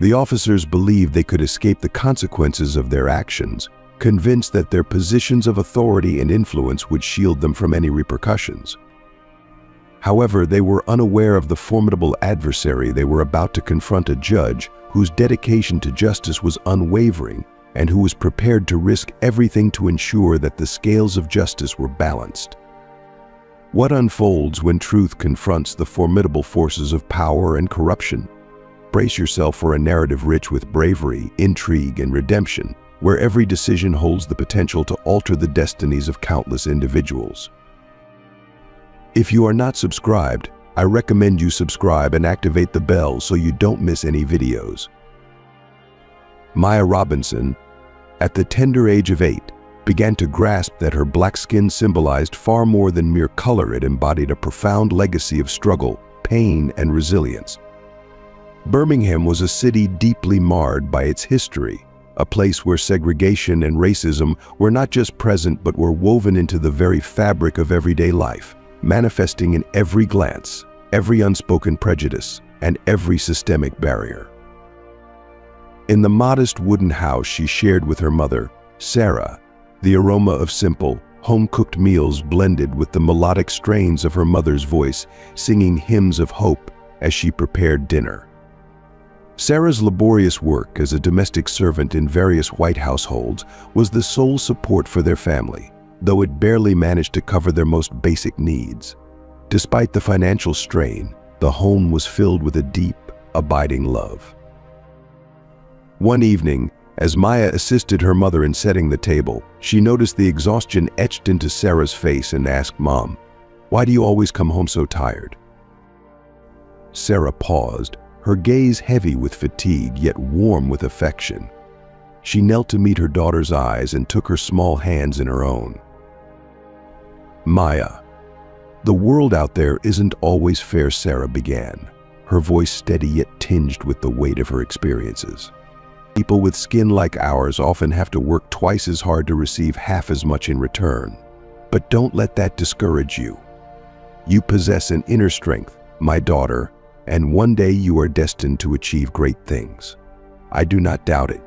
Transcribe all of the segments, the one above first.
The officers believed they could escape the consequences of their actions, convinced that their positions of authority and influence would shield them from any repercussions. However, they were unaware of the formidable adversary they were about to confront, a judge whose dedication to justice was unwavering and who was prepared to risk everything to ensure that the scales of justice were balanced. What unfolds when truth confronts the formidable forces of power and corruption? Brace yourself for a narrative rich with bravery, intrigue, and redemption, where every decision holds the potential to alter the destinies of countless individuals. If you are not subscribed, I recommend you subscribe and activate the bell so you don't miss any videos. Maya Robinson, at the tender age of 8, began to grasp that her black skin symbolized far more than mere color. It embodied a profound legacy of struggle, pain, and resilience. Birmingham was a city deeply marred by its history, a place where segregation and racism were not just present but were woven into the very fabric of everyday life, manifesting in every glance, every unspoken prejudice, and every systemic barrier. In the modest wooden house she shared with her mother, Sarah, the aroma of simple, home-cooked meals blended with the melodic strains of her mother's voice, singing hymns of hope as she prepared dinner. Sarah's laborious work as a domestic servant in various white households was the sole support for their family, though it barely managed to cover their most basic needs. Despite the financial strain, the home was filled with a deep, abiding love. One evening, as Maya assisted her mother in setting the table, she noticed the exhaustion etched into Sarah's face and asked, "Mom, why do you always come home so tired?" Sarah paused, her gaze heavy with fatigue yet warm with affection. She knelt to meet her daughter's eyes and took her small hands in her own. "Maya, the world out there isn't always fair," Sarah began, her voice steady yet tinged with the weight of her experiences. "People with skin like ours often have to work twice as hard to receive half as much in return. But don't let that discourage you. You possess an inner strength, my daughter, and one day you are destined to achieve great things. I do not doubt it."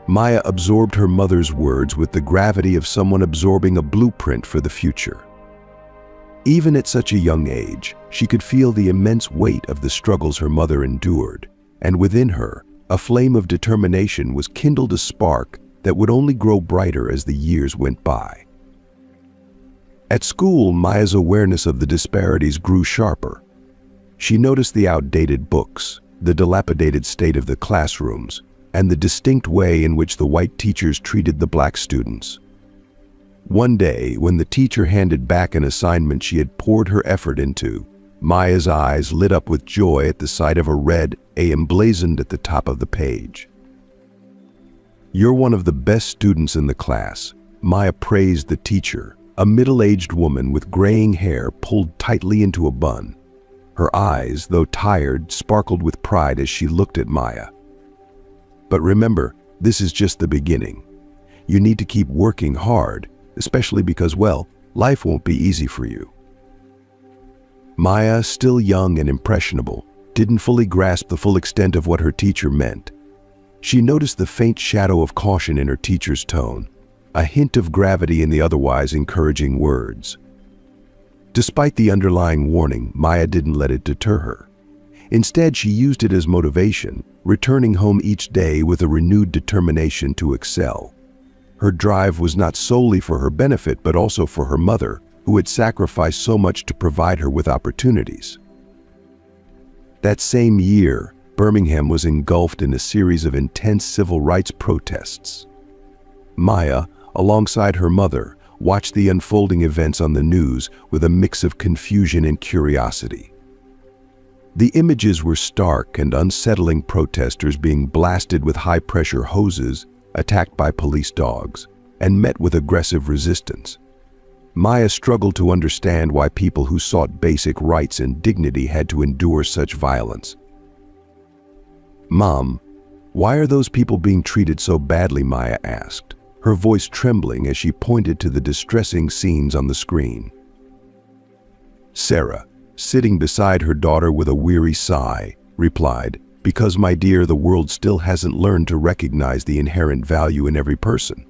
Maya absorbed her mother's words with the gravity of someone absorbing a blueprint for the future. Even at such a young age, she could feel the immense weight of the struggles her mother endured, and within her, a flame of determination was kindled, a spark that would only grow brighter as the years went by. At school, Maya's awareness of the disparities grew sharper. She noticed the outdated books, the dilapidated state of the classrooms, and the distinct way in which the white teachers treated the black students. One day, when the teacher handed back an assignment she had poured her effort into, Maya's eyes lit up with joy at the sight of a red A emblazoned at the top of the page. "You're one of the best students in the class," Maya praised the teacher, a middle-aged woman with graying hair pulled tightly into a bun. Her eyes, though tired, sparkled with pride as she looked at Maya. "But remember, this is just the beginning. You need to keep working hard, especially because, well, life won't be easy for you." Maya, still young and impressionable, didn't fully grasp the full extent of what her teacher meant. She noticed the faint shadow of caution in her teacher's tone, a hint of gravity in the otherwise encouraging words. Despite the underlying warning, Maya didn't let it deter her. Instead, she used it as motivation, returning home each day with a renewed determination to excel. Her drive was not solely for her benefit, but also for her mother, who had sacrificed so much to provide her with opportunities. That same year, Birmingham was engulfed in a series of intense civil rights protests. Maya, alongside her mother, watched the unfolding events on the news with a mix of confusion and curiosity. The images were stark and unsettling: protesters being blasted with high-pressure hoses, attacked by police dogs, and met with aggressive resistance. Maya struggled to understand why people who sought basic rights and dignity had to endure such violence. "Mom, why are those people being treated so badly?" Maya asked, her voice trembling as she pointed to the distressing scenes on the screen. Sarah, sitting beside her daughter with a weary sigh, replied, Because, my dear, the world still hasn't learned to recognize the inherent value in every person.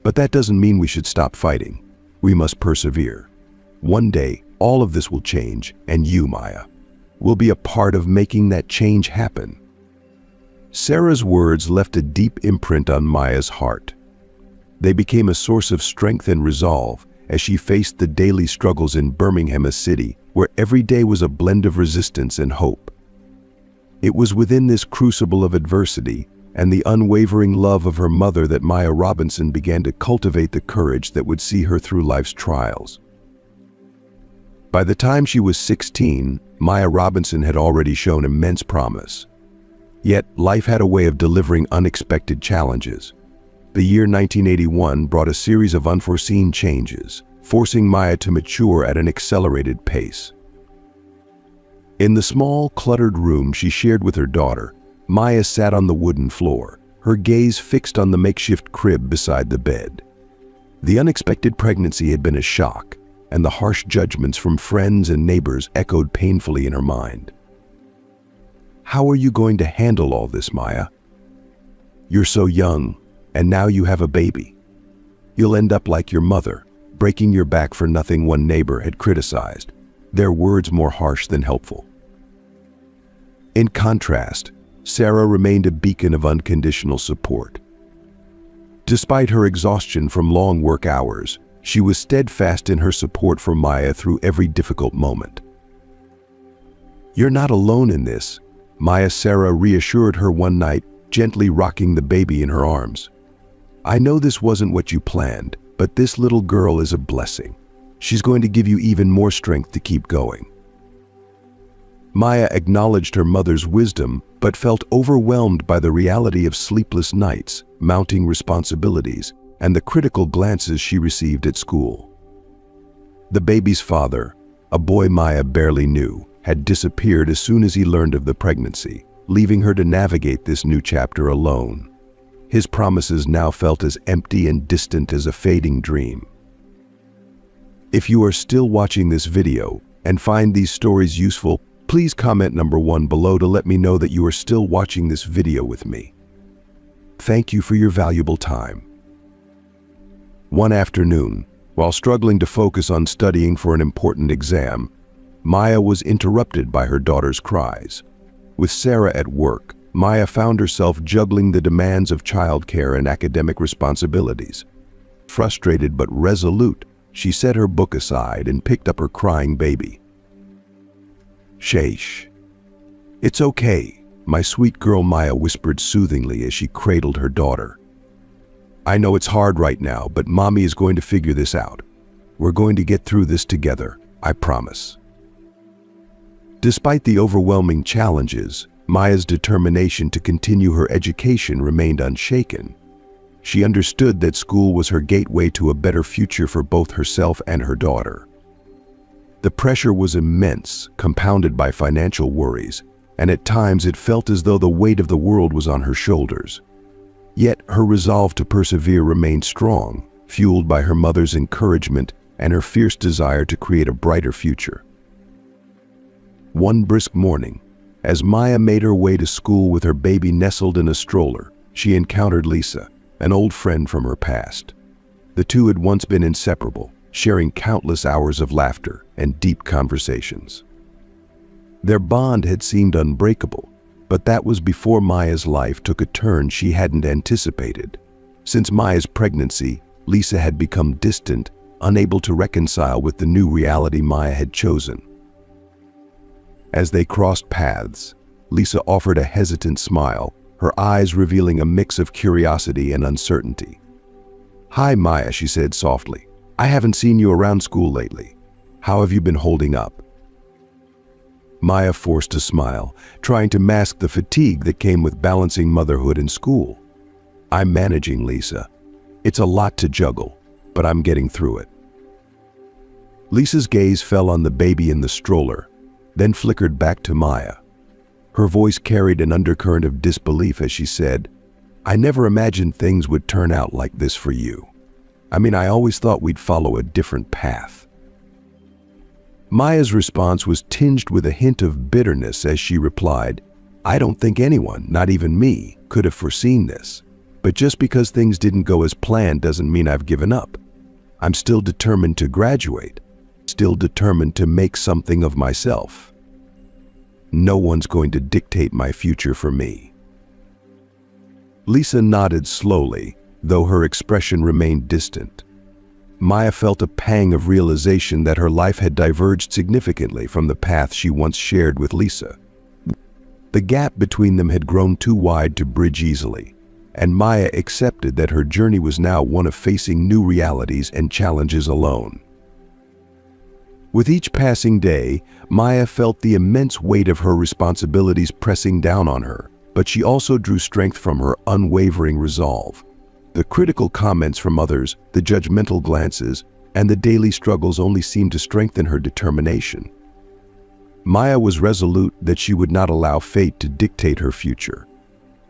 But that doesn't mean we should stop fighting. We must persevere. One day, all of this will change, and you, Maya, will be a part of making that change happen. Sarah's words left a deep imprint on Maya's heart. They became a source of strength and resolve as she faced the daily struggles in Birmingham, a city where every day was a blend of resistance and hope. It was within this crucible of adversity and the unwavering love of her mother that Maya Robinson began to cultivate the courage that would see her through life's trials. By the time she was 16, Maya Robinson had already shown immense promise. Yet, life had a way of delivering unexpected challenges. The year 1981 brought a series of unforeseen changes, forcing Maya to mature at an accelerated pace. In the small, cluttered room she shared with her daughter, Maya sat on the wooden floor, her gaze fixed on the makeshift crib beside the bed. The unexpected pregnancy had been a shock, and the harsh judgments from friends and neighbors echoed painfully in her mind. How are you going to handle all this, Maya? You're so young, and now you have a baby. You'll end up like your mother, breaking your back for nothing, one neighbor had criticized, their words more harsh than helpful. In contrast, Sarah remained a beacon of unconditional support. Despite her exhaustion from long work hours, she was steadfast in her support for Maya through every difficult moment. You're not alone in this, Sarah reassured her one night, gently rocking the baby in her arms. I know this wasn't what you planned, but this little girl is a blessing. She's going to give you even more strength to keep going. Maya acknowledged her mother's wisdom, but felt overwhelmed by the reality of sleepless nights, mounting responsibilities, and the critical glances she received at school. The baby's father, a boy Maya barely knew, had disappeared as soon as he learned of the pregnancy, leaving her to navigate this new chapter alone. His promises now felt as empty and distant as a fading dream. If you are still watching this video and find these stories useful, please comment number 1 below to let me know that you are still watching this video with me. Thank you for your valuable time. One afternoon, while struggling to focus on studying for an important exam, Maya was interrupted by her daughter's cries. With Sarah at work, Maya found herself juggling the demands of childcare and academic responsibilities. Frustrated but resolute, she set her book aside and picked up her crying baby. "Shh. It's okay," my sweet girl Maya whispered soothingly as she cradled her daughter. "I know it's hard right now, but Mommy is going to figure this out. We're going to get through this together, I promise." Despite the overwhelming challenges, Maya's determination to continue her education remained unshaken. She understood that school was her gateway to a better future for both herself and her daughter. The pressure was immense, compounded by financial worries, and at times it felt as though the weight of the world was on her shoulders. Yet her resolve to persevere remained strong, fueled by her mother's encouragement and her fierce desire to create a brighter future. One brisk morning, as Maya made her way to school with her baby nestled in a stroller, she encountered Lisa, an old friend from her past. The two had once been inseparable, sharing countless hours of laughter and deep conversations. Their bond had seemed unbreakable, but that was before Maya's life took a turn she hadn't anticipated. Since Maya's pregnancy, Lisa had become distant, unable to reconcile with the new reality Maya had chosen. As they crossed paths, Lisa offered a hesitant smile, her eyes revealing a mix of curiosity and uncertainty. "Hi, Maya," she said softly. "I haven't seen you around school lately. How have you been holding up?" Maya forced a smile, trying to mask the fatigue that came with balancing motherhood and school. "I'm managing, Lisa. It's a lot to juggle, but I'm getting through it." Lisa's gaze fell on the baby in the stroller, then flickered back to Maya. Her voice carried an undercurrent of disbelief as she said, "I never imagined things would turn out like this for you. I always thought we'd follow a different path." Maya's response was tinged with a hint of bitterness as she replied, I don't think anyone, not even me, could have foreseen this. But just because things didn't go as planned doesn't mean I've given up. I'm still determined to graduate, still determined to make something of myself. No one's going to dictate my future for me." Lisa nodded slowly, though her expression remained distant. Maya felt a pang of realization that her life had diverged significantly from the path she once shared with Lisa. The gap between them had grown too wide to bridge easily, and Maya accepted that her journey was now one of facing new realities and challenges alone. With each passing day, Maya felt the immense weight of her responsibilities pressing down on her, but she also drew strength from her unwavering resolve. The critical comments from others, the judgmental glances, and the daily struggles only seemed to strengthen her determination. Maya was resolute that she would not allow fate to dictate her future.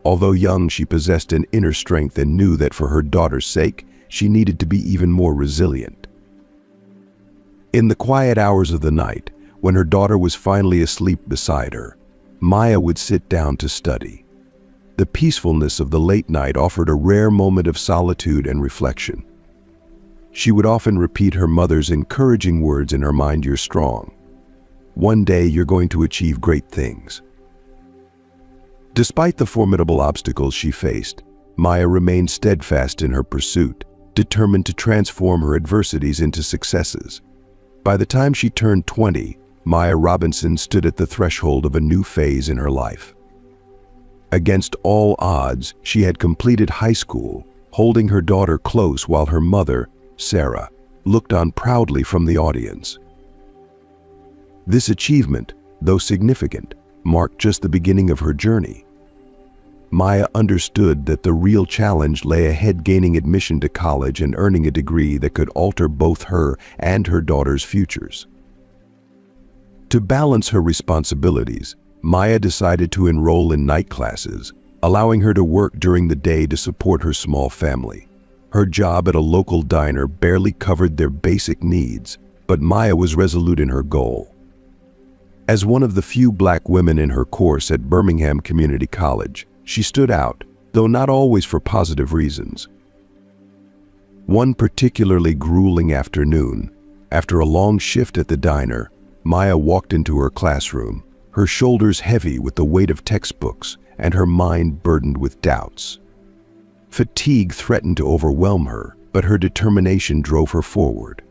Although young, she possessed an inner strength and knew that for her daughter's sake, she needed to be even more resilient. In the quiet hours of the night, when her daughter was finally asleep beside her, Maya would sit down to study. The peacefulness of the late night offered a rare moment of solitude and reflection. She would often repeat her mother's encouraging words in her mind, "You're strong. One day you're going to achieve great things." Despite the formidable obstacles she faced, Maya remained steadfast in her pursuit, determined to transform her adversities into successes. By the time she turned 20, Maya Robinson stood at the threshold of a new phase in her life. Against all odds, she had completed high school, holding her daughter close while her mother, Sarah, looked on proudly from the audience. This achievement, though significant, marked just the beginning of her journey. Maya understood that the real challenge lay ahead, gaining admission to college and earning a degree that could alter both her and her daughter's futures. To balance her responsibilities, Maya decided to enroll in night classes, allowing her to work during the day to support her small family. Her job at a local diner barely covered their basic needs, but Maya was resolute in her goal. As one of the few black women in her course at Birmingham Community College, she stood out, though not always for positive reasons. One particularly grueling afternoon, after a long shift at the diner, Maya walked into her classroom, her shoulders heavy with the weight of textbooks and her mind burdened with doubts. Fatigue threatened to overwhelm her, but her determination drove her forward.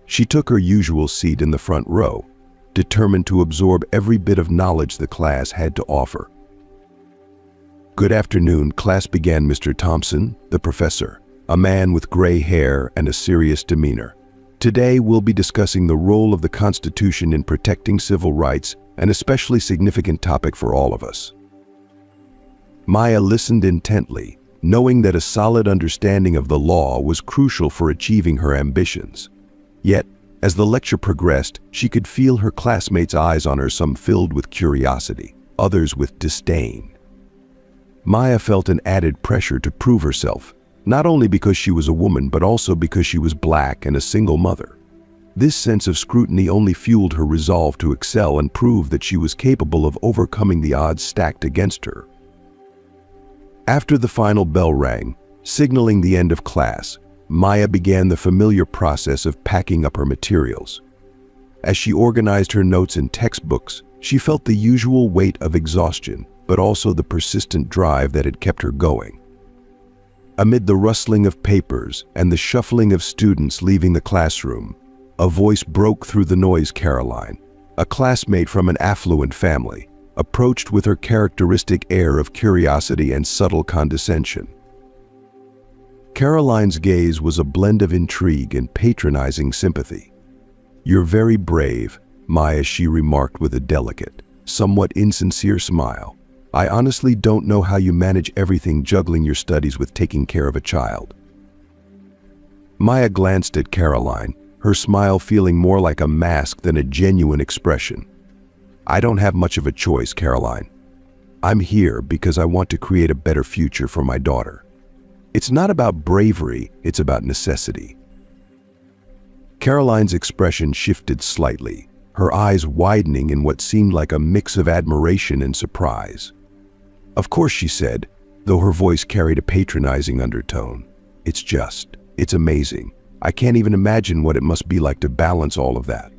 She took her usual seat in the front row, determined to absorb every bit of knowledge the class had to offer. "Good afternoon," class began. "Mr. Thompson, the professor, a man with gray hair and a serious demeanor. Today we'll be discussing the role of the Constitution in protecting civil rights, an especially significant topic for all of us." Maya listened intently, knowing that a solid understanding of the law was crucial for achieving her ambitions. Yet, as the lecture progressed, she could feel her classmates' eyes on her, some filled with curiosity, others with disdain. Maya felt an added pressure to prove herself, not only because she was a woman, but also because she was black and a single mother. This sense of scrutiny only fueled her resolve to excel and prove that she was capable of overcoming the odds stacked against her. After the final bell rang, signaling the end of class, Maya began the familiar process of packing up her materials. As she organized her notes and textbooks, she felt the usual weight of exhaustion, but also the persistent drive that had kept her going. Amid the rustling of papers and the shuffling of students leaving the classroom, a voice broke through the noise. Caroline, a classmate from an affluent family, approached with her characteristic air of curiosity and subtle condescension. Caroline's gaze was a blend of intrigue and patronizing sympathy. "You're very brave, Maya," she remarked with a delicate, somewhat insincere smile. "I honestly don't know how you manage everything, juggling your studies with taking care of a child." Maya glanced at Caroline, her smile feeling more like a mask than a genuine expression. "I don't have much of a choice, Caroline. I'm here because I want to create a better future for my daughter. It's not about bravery, it's about necessity." Caroline's expression shifted slightly, her eyes widening in what seemed like a mix of admiration and surprise. "Of course," she said, though her voice carried a patronizing undertone. It's amazing. I can't even imagine what it must be like to balance all of that."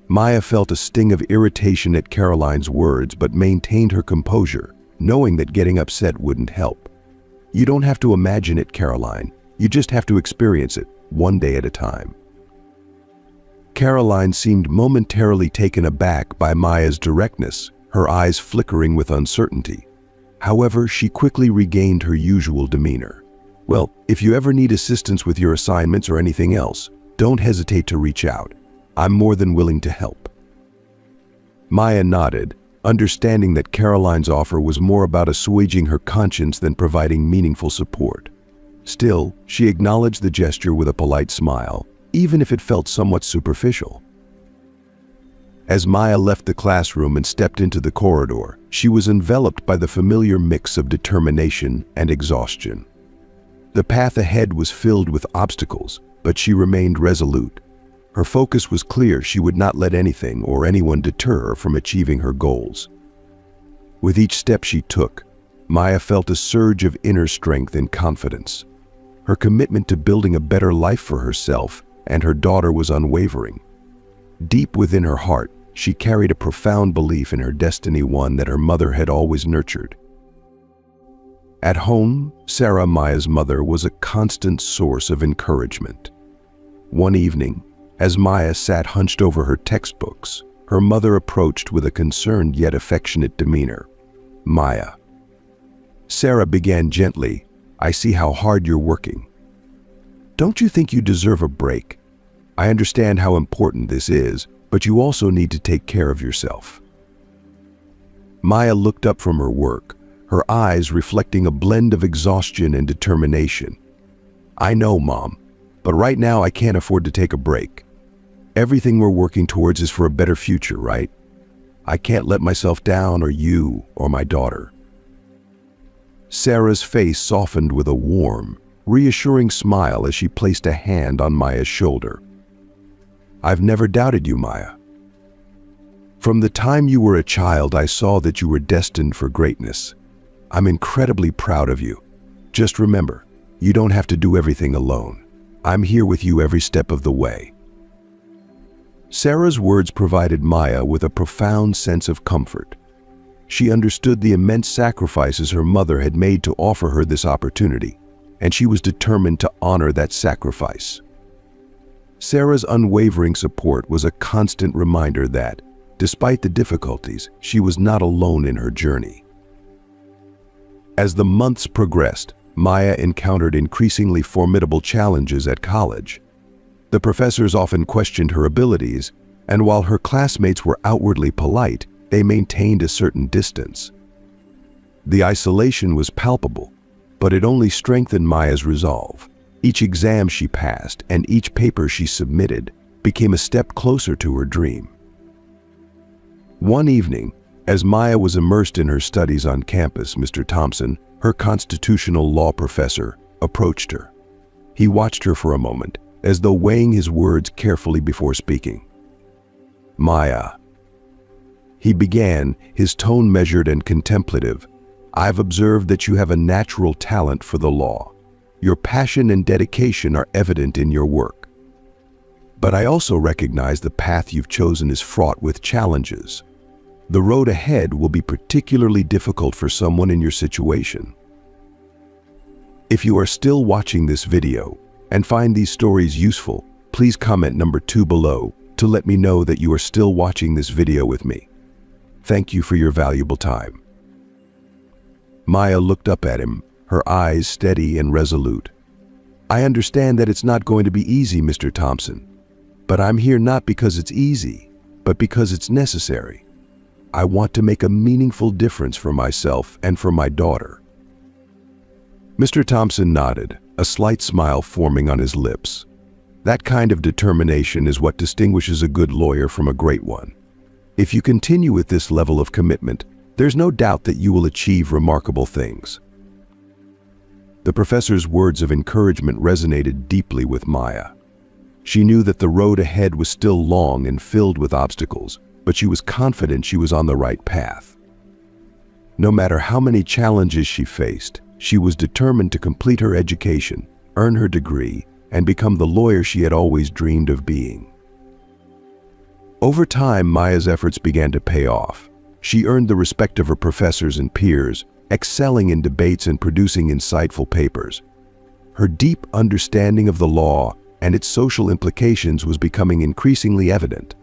Maya felt a sting of irritation at Caroline's words, but maintained her composure, knowing that getting upset wouldn't help. "You don't have to imagine it, Caroline. You just have to experience it, one day at a time." Caroline seemed momentarily taken aback by Maya's directness, her eyes flickering with uncertainty. However, she quickly regained her usual demeanor. "Well, if you ever need assistance with your assignments or anything else, don't hesitate to reach out. I'm more than willing to help." Maya nodded, understanding that Caroline's offer was more about assuaging her conscience than providing meaningful support. Still, she acknowledged the gesture with a polite smile, even if it felt somewhat superficial. As Maya left the classroom and stepped into the corridor, she was enveloped by the familiar mix of determination and exhaustion. The path ahead was filled with obstacles, but she remained resolute. Her focus was clear. She would not let anything or anyone deter her from achieving her goals. With each step she took, Maya felt a surge of inner strength and confidence. Her commitment to building a better life for herself and her daughter was unwavering. Deep within her heart, she carried a profound belief in her destiny, one that her mother had always nurtured. At home, Sarah, Maya's mother, was a constant source of encouragement. One evening, as Maya sat hunched over her textbooks, her mother approached with a concerned yet affectionate demeanor. "Maya." Sarah began gently, "I see how hard you're working. Don't you think you deserve a break? I understand how important this is, but you also need to take care of yourself." Maya looked up from her work, her eyes reflecting a blend of exhaustion and determination. "I know, Mom, but right now I can't afford to take a break. Everything we're working towards is for a better future, right? I can't let myself down, or you, or my daughter." Sarah's face softened with a warm, reassuring smile as she placed a hand on Maya's shoulder. "I've never doubted you, Maya. From the time you were a child, I saw that you were destined for greatness. I'm incredibly proud of you. Just remember, you don't have to do everything alone. I'm here with you every step of the way." Sarah's words provided Maya with a profound sense of comfort. She understood the immense sacrifices her mother had made to offer her this opportunity, and she was determined to honor that sacrifice. Sarah's unwavering support was a constant reminder that, despite the difficulties, she was not alone in her journey. As the months progressed, Maya encountered increasingly formidable challenges at college. The professors often questioned her abilities, and while her classmates were outwardly polite, they maintained a certain distance. The isolation was palpable, but it only strengthened Maya's resolve. Each exam she passed and each paper she submitted became a step closer to her dream. One evening, as Maya was immersed in her studies on campus, Mr. Thompson, her constitutional law professor, approached her. He watched her for a moment, as though weighing his words carefully before speaking. "Maya," he began, his tone measured and contemplative, "I've observed that you have a natural talent for the law. Your passion and dedication are evident in your work. But I also recognize the path you've chosen is fraught with challenges. The road ahead will be particularly difficult for someone in your situation. If you are still watching this video and find these stories useful, please comment number 2 below to let me know that you are still watching this video with me. Thank you for your valuable time." Maya looked up at him, her eyes steady and resolute. "I understand that it's not going to be easy, Mr. Thompson, but I'm here not because it's easy, but because it's necessary. I want to make a meaningful difference for myself and for my daughter." Mr. Thompson nodded, a slight smile forming on his lips. That kind of determination is what distinguishes a good lawyer from a great one. If you continue with this level of commitment, there's no doubt that you will achieve remarkable things. The professor's words of encouragement resonated deeply with Maya. She knew that the road ahead was still long and filled with obstacles, but she was confident she was on the right path. No matter how many challenges she faced, she was determined to complete her education, earn her degree, and become the lawyer she had always dreamed of being. Over time, Maya's efforts began to pay off. She earned the respect of her professors and peers, excelling in debates and producing insightful papers. Her deep understanding of the law and its social implications was becoming increasingly evident.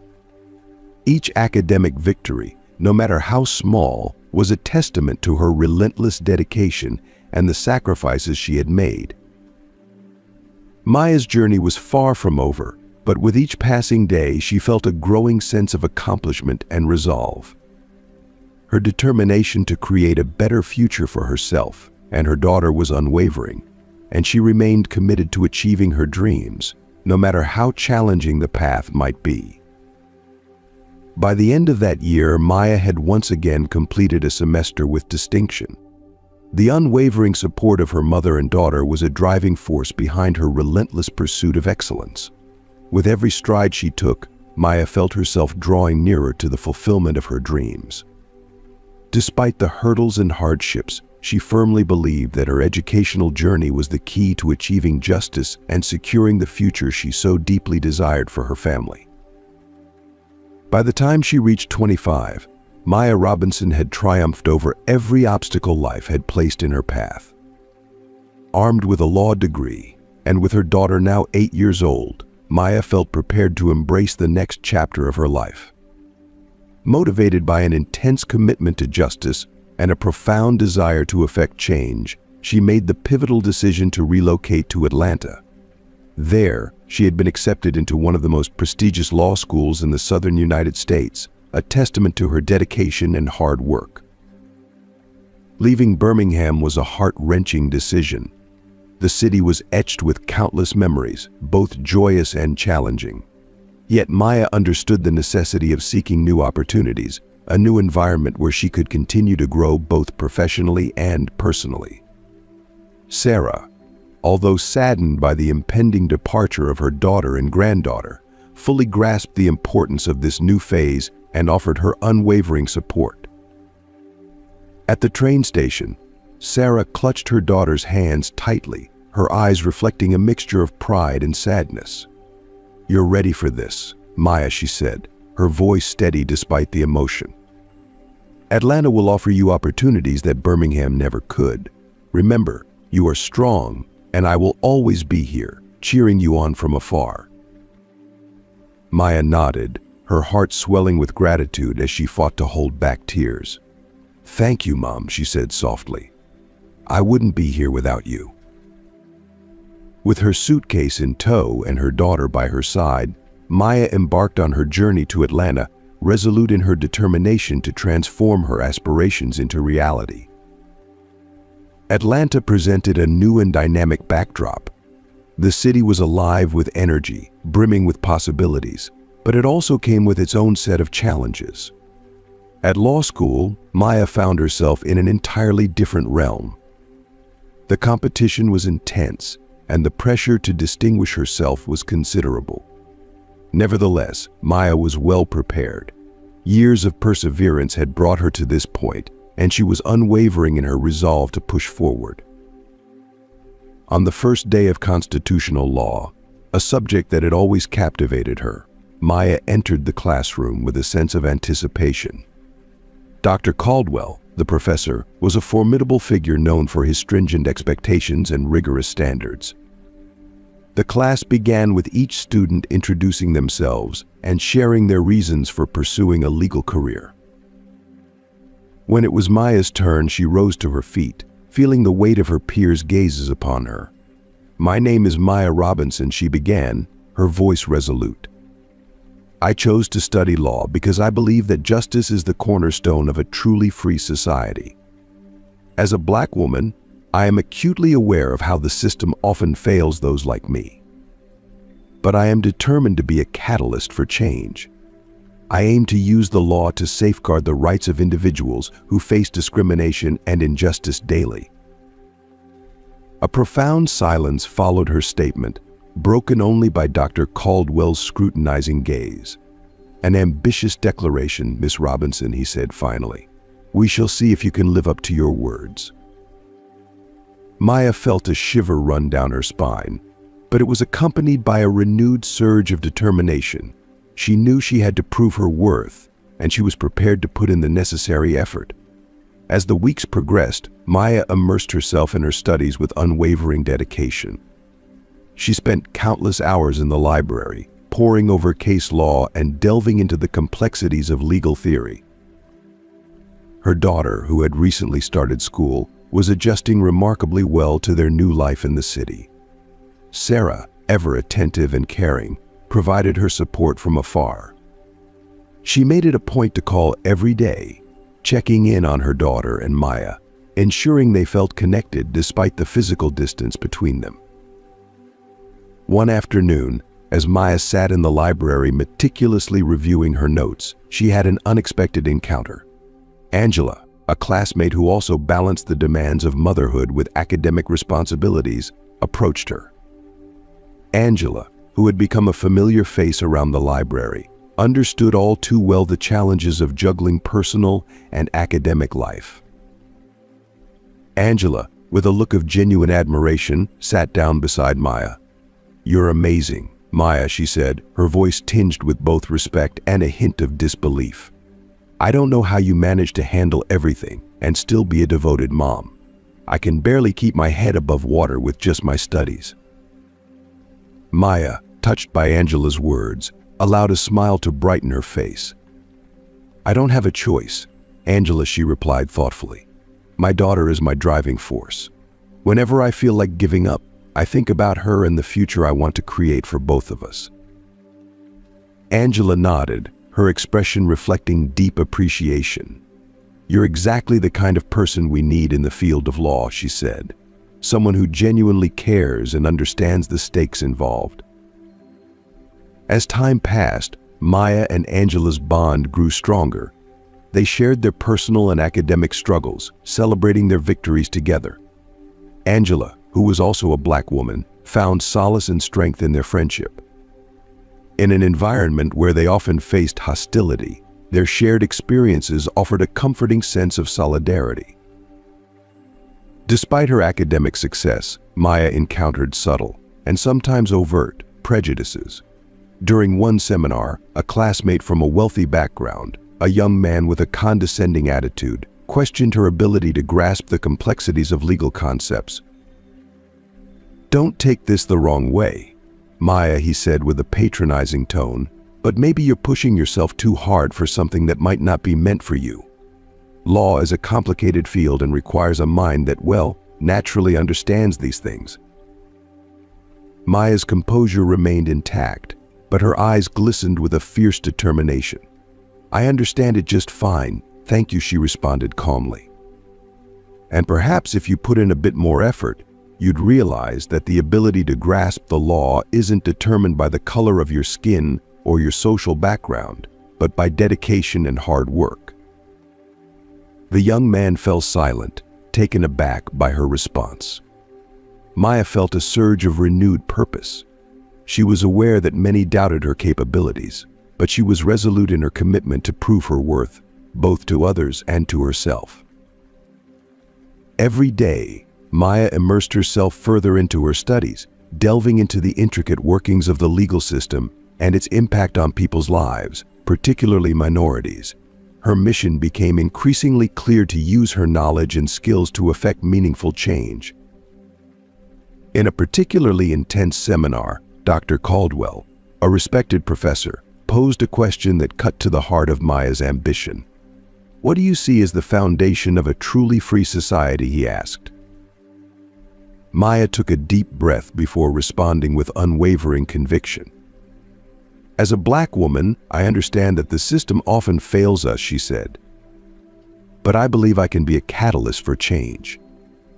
Each academic victory, no matter how small, was a testament to her relentless dedication and the sacrifices she had made. Maya's journey was far from over, but with each passing day she felt a growing sense of accomplishment and resolve. Her determination to create a better future for herself and her daughter was unwavering, and she remained committed to achieving her dreams, no matter how challenging the path might be. By the end of that year, Maya had once again completed a semester with distinction. The unwavering support of her mother and daughter was a driving force behind her relentless pursuit of excellence. With every stride she took, Maya felt herself drawing nearer to the fulfillment of her dreams. Despite the hurdles and hardships, she firmly believed that her educational journey was the key to achieving justice and securing the future she so deeply desired for her family. By the time she reached 25, Maya Robinson had triumphed over every obstacle life had placed in her path. Armed with a law degree, and with her daughter now 8 years old, Maya felt prepared to embrace the next chapter of her life. Motivated by an intense commitment to justice and a profound desire to effect change, she made the pivotal decision to relocate to Atlanta. There, she had been accepted into one of the most prestigious law schools in the southern United States, a testament to her dedication and hard work. Leaving Birmingham was a heart-wrenching decision. The city was etched with countless memories, both joyous and challenging. Yet Maya understood the necessity of seeking new opportunities, a new environment where she could continue to grow both professionally and personally. Sarah, although saddened by the impending departure of her daughter and granddaughter, fully grasped the importance of this new phase and offered her unwavering support. At the train station, Sarah clutched her daughter's hands tightly, her eyes reflecting a mixture of pride and sadness. "You're ready for this, Maya," she said, her voice steady despite the emotion. "Atlanta will offer you opportunities that Birmingham never could. Remember, you are strong, and I will always be here, cheering you on from afar." Maya nodded, her heart swelling with gratitude as she fought to hold back tears. "Thank you, Mom," she said softly. "I wouldn't be here without you." With her suitcase in tow and her daughter by her side, Maya embarked on her journey to Atlanta, resolute in her determination to transform her aspirations into reality. Atlanta presented a new and dynamic backdrop. The city was alive with energy, brimming with possibilities, but it also came with its own set of challenges. At law school, Maya found herself in an entirely different realm. The competition was intense, and the pressure to distinguish herself was considerable. Nevertheless, Maya was well prepared. Years of perseverance had brought her to this point, and she was unwavering in her resolve to push forward. On the first day of constitutional law, a subject that had always captivated her, Maya entered the classroom with a sense of anticipation. Dr. Caldwell, the professor, was a formidable figure known for his stringent expectations and rigorous standards. The class began with each student introducing themselves and sharing their reasons for pursuing a legal career. When it was Maya's turn, she rose to her feet, feeling the weight of her peers' gazes upon her. "My name is Maya Robinson," she began, her voice resolute. "I chose to study law because I believe that justice is the cornerstone of a truly free society. As a Black woman, I am acutely aware of how the system often fails those like me. But I am determined to be a catalyst for change. I aim to use the law to safeguard the rights of individuals who face discrimination and injustice daily." A profound silence followed her statement, broken only by Dr. Caldwell's scrutinizing gaze. "An ambitious declaration, Miss Robinson," he said finally. "We shall see if you can live up to your words." Maya felt a shiver run down her spine, but it was accompanied by a renewed surge of determination. She knew she had to prove her worth, and she was prepared to put in the necessary effort. As the weeks progressed, Maya immersed herself in her studies with unwavering dedication. She spent countless hours in the library, poring over case law and delving into the complexities of legal theory. Her daughter, who had recently started school, was adjusting remarkably well to their new life in the city. Sarah, ever attentive and caring, provided her support from afar. She made it a point to call every day, checking in on her daughter and Maya, ensuring they felt connected despite the physical distance between them. One afternoon, as Maya sat in the library meticulously reviewing her notes, she had an unexpected encounter. Angela, a classmate who also balanced the demands of motherhood with academic responsibilities, approached her. Angela, who had become a familiar face around the library, understood all too well the challenges of juggling personal and academic life. Angela, with a look of genuine admiration, sat down beside Maya. "You're amazing, Maya," she said, her voice tinged with both respect and a hint of disbelief. "I don't know how you manage to handle everything and still be a devoted mom. I can barely keep my head above water with just my studies." Maya, touched by Angela's words, allowed a smile to brighten her face. "I don't have a choice, Angela," she replied thoughtfully. "My daughter is my driving force. Whenever I feel like giving up, I think about her and the future I want to create for both of us." Angela nodded, her expression reflecting deep appreciation. "You're exactly the kind of person we need in the field of law," she said. "Someone who genuinely cares and understands the stakes involved." As time passed, Maya and Angela's bond grew stronger. They shared their personal and academic struggles, celebrating their victories together. Angela, who was also a Black woman, found solace and strength in their friendship. In an environment where they often faced hostility, their shared experiences offered a comforting sense of solidarity. Despite her academic success, Maya encountered subtle, and sometimes overt, prejudices. During one seminar, a classmate from a wealthy background, a young man with a condescending attitude, questioned her ability to grasp the complexities of legal concepts. "Don't take this the wrong way, Maya," he said with a patronizing tone, "but maybe you're pushing yourself too hard for something that might not be meant for you. Law is a complicated field and requires a mind that, well, naturally understands these things." Maya's composure remained intact, but her eyes glistened with a fierce determination. "I understand it just fine, thank you," she responded calmly. "And perhaps if you put in a bit more effort, you'd realize that the ability to grasp the law isn't determined by the color of your skin or your social background, but by dedication and hard work." The young man fell silent, taken aback by her response. Maya felt a surge of renewed purpose. She was aware that many doubted her capabilities, but she was resolute in her commitment to prove her worth, both to others and to herself. Every day, Maya immersed herself further into her studies, delving into the intricate workings of the legal system and its impact on people's lives, particularly minorities. Her mission became increasingly clear to use her knowledge and skills to effect meaningful change. In a particularly intense seminar, Dr. Caldwell, a respected professor, posed a question that cut to the heart of Maya's ambition. "What do you see as the foundation of a truly free society?" he asked. Maya took a deep breath before responding with unwavering conviction. "As a Black woman, I understand that the system often fails us," she said. "But I believe I can be a catalyst for change.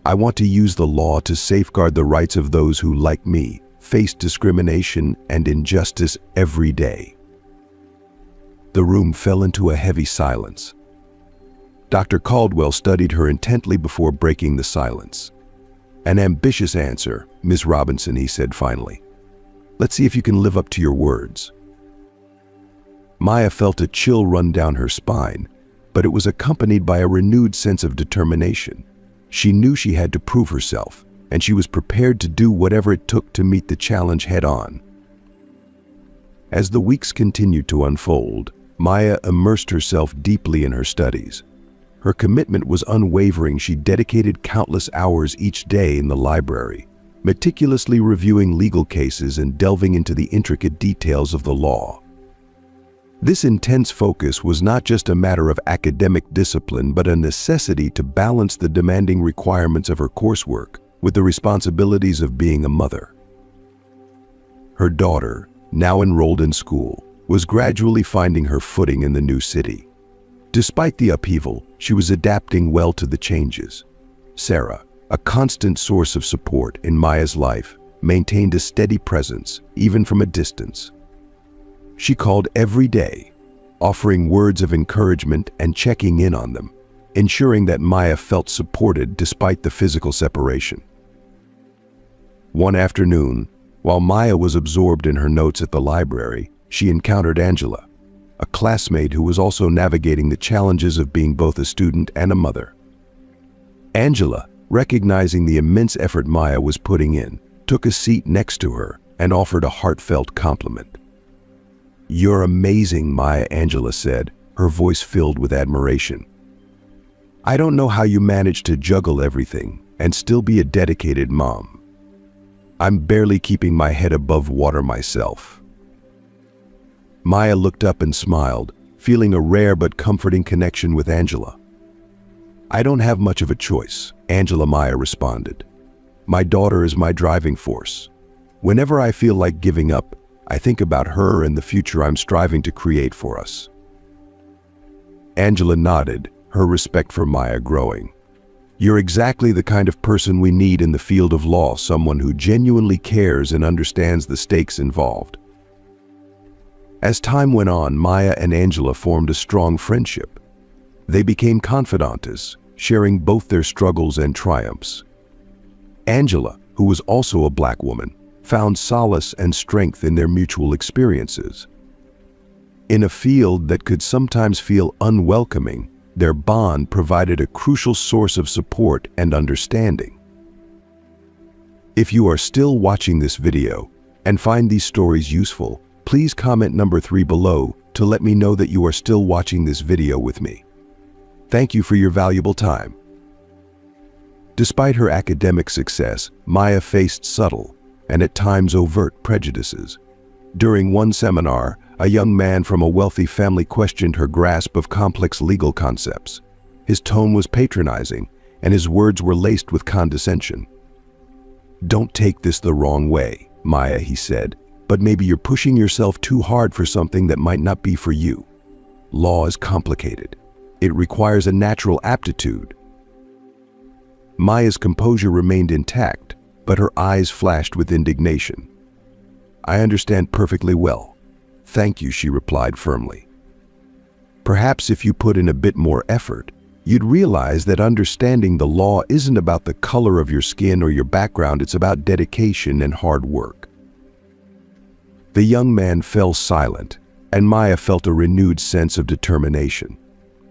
I want to use the law to safeguard the rights of those who, like me, face discrimination and injustice every day." The room fell into a heavy silence. Dr. Caldwell studied her intently before breaking the silence. "An ambitious answer, Miss Robinson," he said finally. Let's see if you can live up to your words." Maya felt a chill run down her spine, but it was accompanied by a renewed sense of determination. She knew she had to prove herself, and she was prepared to do whatever it took to meet the challenge head-on. As the weeks continued to unfold, Maya immersed herself deeply in her studies. Her commitment was unwavering. She dedicated countless hours each day in the library, meticulously reviewing legal cases and delving into the intricate details of the law. This intense focus was not just a matter of academic discipline, but a necessity to balance the demanding requirements of her coursework with the responsibilities of being a mother. Her daughter, now enrolled in school, was gradually finding her footing in the new city. Despite the upheaval, she was adapting well to the changes. Sarah, a constant source of support in Maya's life, maintained a steady presence, even from a distance. She called every day, offering words of encouragement and checking in on them, ensuring that Maya felt supported despite the physical separation. One afternoon, while Maya was absorbed in her notes at the library, she encountered Angela, a classmate who was also navigating the challenges of being both a student and a mother. Angela, recognizing the immense effort Maya was putting in, took a seat next to her and offered a heartfelt compliment. "You're amazing, Maya," Angela said, her voice filled with admiration. "I don't know how you manage to juggle everything and still be a dedicated mom. I'm barely keeping my head above water myself." Maya looked up and smiled, feeling a rare but comforting connection with Angela. "I don't have much of a choice," Maya responded. "My daughter is my driving force. Whenever I feel like giving up, I think about her and the future I'm striving to create for us." Angela nodded, her respect for Maya growing. "You're exactly the kind of person we need in the field of law, someone who genuinely cares and understands the stakes involved." As time went on, Maya and Angela formed a strong friendship. They became confidantes, sharing both their struggles and triumphs. Angela, who was also a Black woman, found solace and strength in their mutual experiences. In a field that could sometimes feel unwelcoming, their bond provided a crucial source of support and understanding. If you are still watching this video and find these stories useful, please comment number 3 below to let me know that you are still watching this video with me. Thank you for your valuable time. Despite her academic success, Maya faced subtle and at times overt prejudices. During one seminar, a young man from a wealthy family questioned her grasp of complex legal concepts. His tone was patronizing, and his words were laced with condescension. "Don't take this the wrong way, Maya," he said, "but maybe you're pushing yourself too hard for something that might not be for you. Law is complicated. It requires a natural aptitude." Maya's composure remained intact, but her eyes flashed with indignation. "I understand perfectly well. Thank you," she replied firmly. "Perhaps if you put in a bit more effort, you'd realize that understanding the law isn't about the color of your skin or your background, it's about dedication and hard work." The young man fell silent, and Maya felt a renewed sense of determination.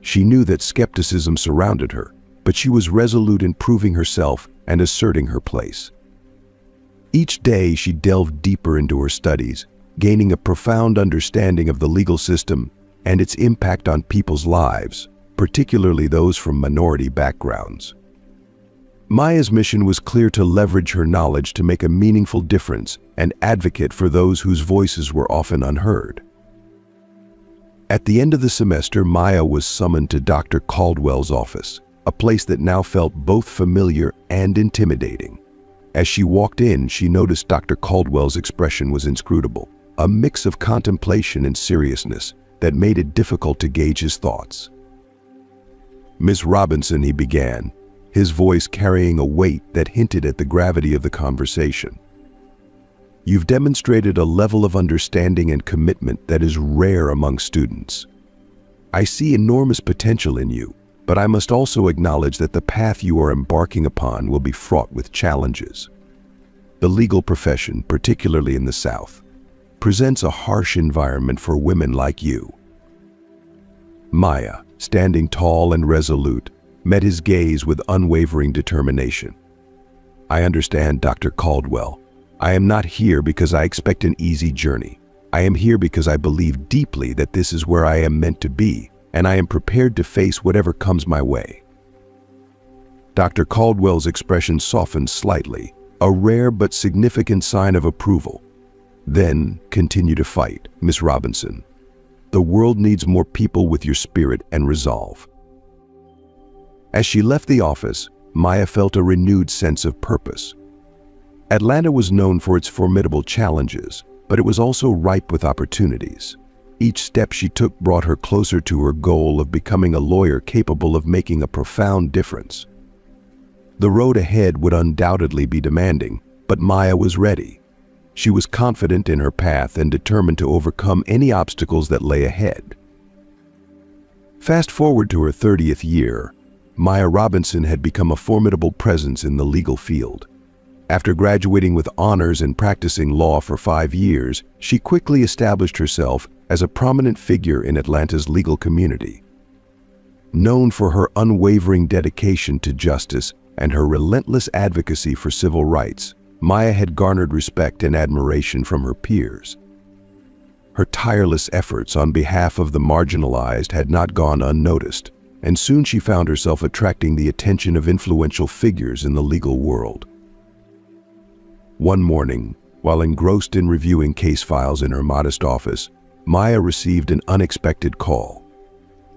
She knew that skepticism surrounded her, but she was resolute in proving herself and asserting her place. Each day she delved deeper into her studies, gaining a profound understanding of the legal system and its impact on people's lives, particularly those from minority backgrounds. Maya's mission was clear: to leverage her knowledge to make a meaningful difference and advocate for those whose voices were often unheard. At the end of the semester, Maya was summoned to Dr. Caldwell's office, a place that now felt both familiar and intimidating. As she walked in, she noticed Dr. Caldwell's expression was inscrutable, a mix of contemplation and seriousness that made it difficult to gauge his thoughts. "Miss Robinson," he began, his voice carrying a weight that hinted at the gravity of the conversation, "you've demonstrated a level of understanding and commitment that is rare among students. I see enormous potential in you, but I must also acknowledge that the path you are embarking upon will be fraught with challenges. The legal profession, particularly in the South, presents a harsh environment for women like you." Maya, standing tall and resolute, met his gaze with unwavering determination. "I understand, Dr. Caldwell. I am not here because I expect an easy journey. I am here because I believe deeply that this is where I am meant to be, and I am prepared to face whatever comes my way." Dr. Caldwell's expression softened slightly, a rare but significant sign of approval. "Then continue to fight, Miss Robinson. The world needs more people with your spirit and resolve." As she left the office, Maya felt a renewed sense of purpose. Atlanta was known for its formidable challenges, but it was also ripe with opportunities. Each step she took brought her closer to her goal of becoming a lawyer capable of making a profound difference. The road ahead would undoubtedly be demanding, but Maya was ready. She was confident in her path and determined to overcome any obstacles that lay ahead. Fast forward to her 30th year, Maya Robinson had become a formidable presence in the legal field. After graduating with honors and practicing law for 5 years, she quickly established herself as a prominent figure in Atlanta's legal community. Known for her unwavering dedication to justice and her relentless advocacy for civil rights, Maya had garnered respect and admiration from her peers. Her tireless efforts on behalf of the marginalized had not gone unnoticed, and soon she found herself attracting the attention of influential figures in the legal world. One morning, while engrossed in reviewing case files in her modest office, Maya received an unexpected call.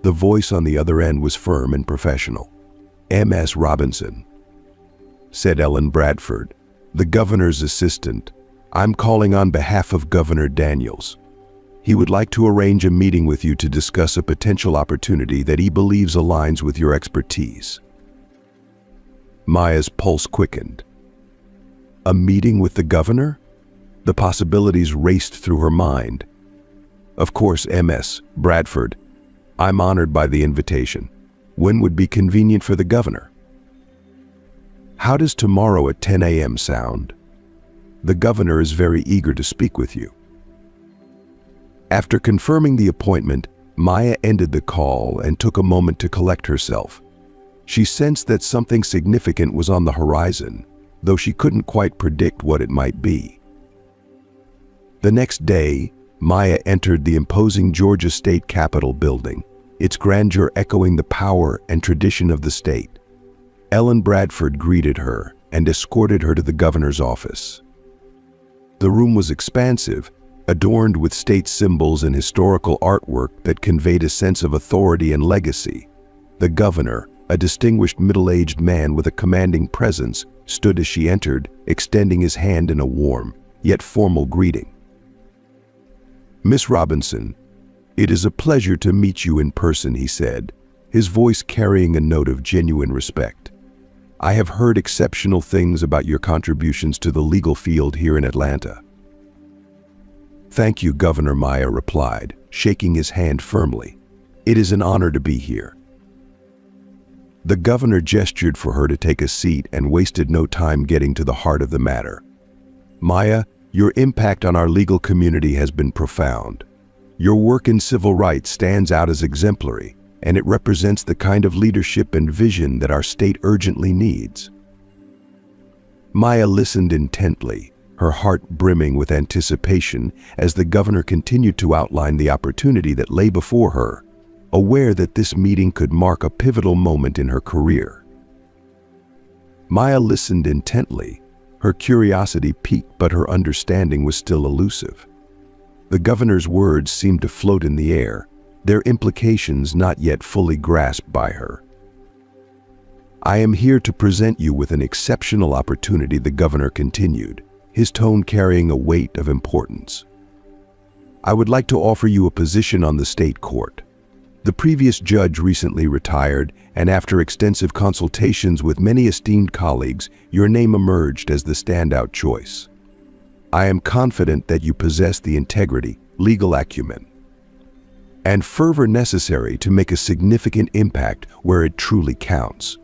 The voice on the other end was firm and professional. "Ms. Robinson," said Ellen Bradford, the governor's assistant, "I'm calling on behalf of Governor Daniels. He would like to arrange a meeting with you to discuss a potential opportunity that he believes aligns with your expertise." Maya's pulse quickened. A meeting with the governor? The possibilities raced through her mind. "Of course, Ms. Bradford. I'm honored by the invitation. When would be convenient for the governor?" "How does tomorrow at 10 a.m. sound? The governor is very eager to speak with you." After confirming the appointment, Maya ended the call and took a moment to collect herself. She sensed that something significant was on the horizon, though she couldn't quite predict what it might be. The next day, Maya entered the imposing Georgia State Capitol building, its grandeur echoing the power and tradition of the state. Ellen Bradford greeted her and escorted her to the governor's office. The room was expansive, adorned with state symbols and historical artwork that conveyed a sense of authority and legacy. The governor, a distinguished middle-aged man with a commanding presence, stood as she entered, extending his hand in a warm, yet formal greeting. "Miss Robinson, it is a pleasure to meet you in person," he said, his voice carrying a note of genuine respect. "I have heard exceptional things about your contributions to the legal field here in Atlanta." "Thank you, Governor," Maya replied, shaking his hand firmly. "It is an honor to be here." The governor gestured for her to take a seat and wasted no time getting to the heart of the matter. "Maya, your impact on our legal community has been profound. Your work in civil rights stands out as exemplary, and it represents the kind of leadership and vision that our state urgently needs." Maya listened intently, her heart brimming with anticipation as the governor continued to outline the opportunity that lay before her, aware that this meeting could mark a pivotal moment in her career. Maya listened intently, her curiosity piqued, but her understanding was still elusive. The governor's words seemed to float in the air, their implications not yet fully grasped by her. "I am here to present you with an exceptional opportunity," the governor continued, his tone carrying a weight of importance. "I would like to offer you a position on the state court. The previous judge recently retired, and after extensive consultations with many esteemed colleagues, your name emerged as the standout choice. I am confident that you possess the integrity, legal acumen, and fervor necessary to make a significant impact where it truly counts."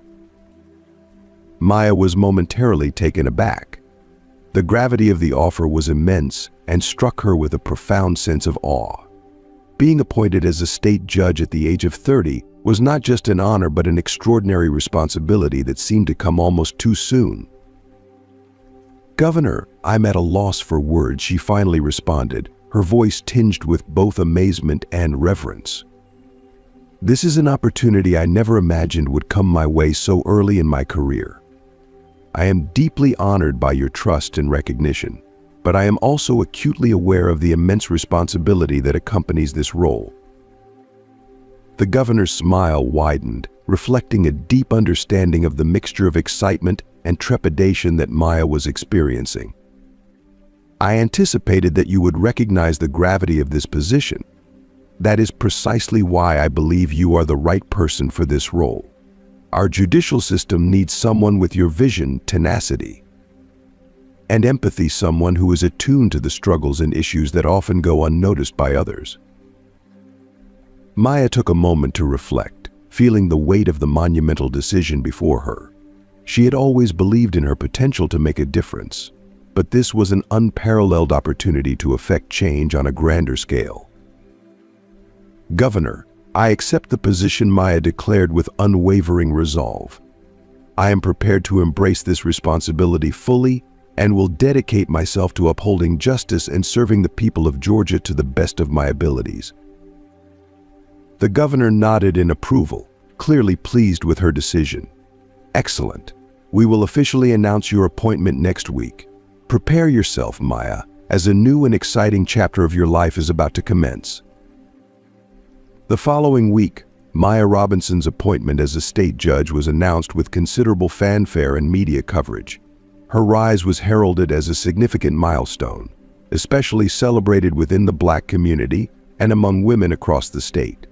Maya was momentarily taken aback. The gravity of the offer was immense and struck her with a profound sense of awe. Being appointed as a state judge at the age of 30 was not just an honor but an extraordinary responsibility that seemed to come almost too soon. "Governor, I'm at a loss for words," she finally responded, her voice tinged with both amazement and reverence. "This is an opportunity I never imagined would come my way so early in my career. I am deeply honored by your trust and recognition, but I am also acutely aware of the immense responsibility that accompanies this role." The governor's smile widened, reflecting a deep understanding of the mixture of excitement and trepidation that Maya was experiencing. "I anticipated that you would recognize the gravity of this position. That is precisely why I believe you are the right person for this role. Our judicial system needs someone with your vision, tenacity, and empathy, someone who is attuned to the struggles and issues that often go unnoticed by others." Maya took a moment to reflect, feeling the weight of the monumental decision before her. She had always believed in her potential to make a difference, but this was an unparalleled opportunity to effect change on a grander scale. "Governor, I accept the position," Maya declared with unwavering resolve. "I am prepared to embrace this responsibility fully and will dedicate myself to upholding justice and serving the people of Georgia to the best of my abilities." The governor nodded in approval, clearly pleased with her decision. "Excellent. We will officially announce your appointment next week. Prepare yourself, Maya, as a new and exciting chapter of your life is about to commence." The following week, Maya Robinson's appointment as a state judge was announced with considerable fanfare and media coverage. Her rise was heralded as a significant milestone, especially celebrated within the Black community and among women across the state.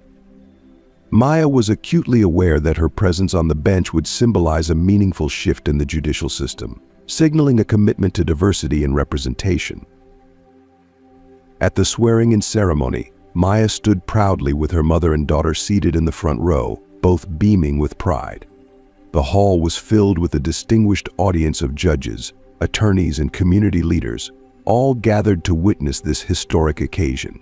Maya was acutely aware that her presence on the bench would symbolize a meaningful shift in the judicial system, signaling a commitment to diversity and representation. At the swearing-in ceremony, Maya stood proudly with her mother and daughter seated in the front row, both beaming with pride. The hall was filled with a distinguished audience of judges, attorneys, and community leaders, all gathered to witness this historic occasion.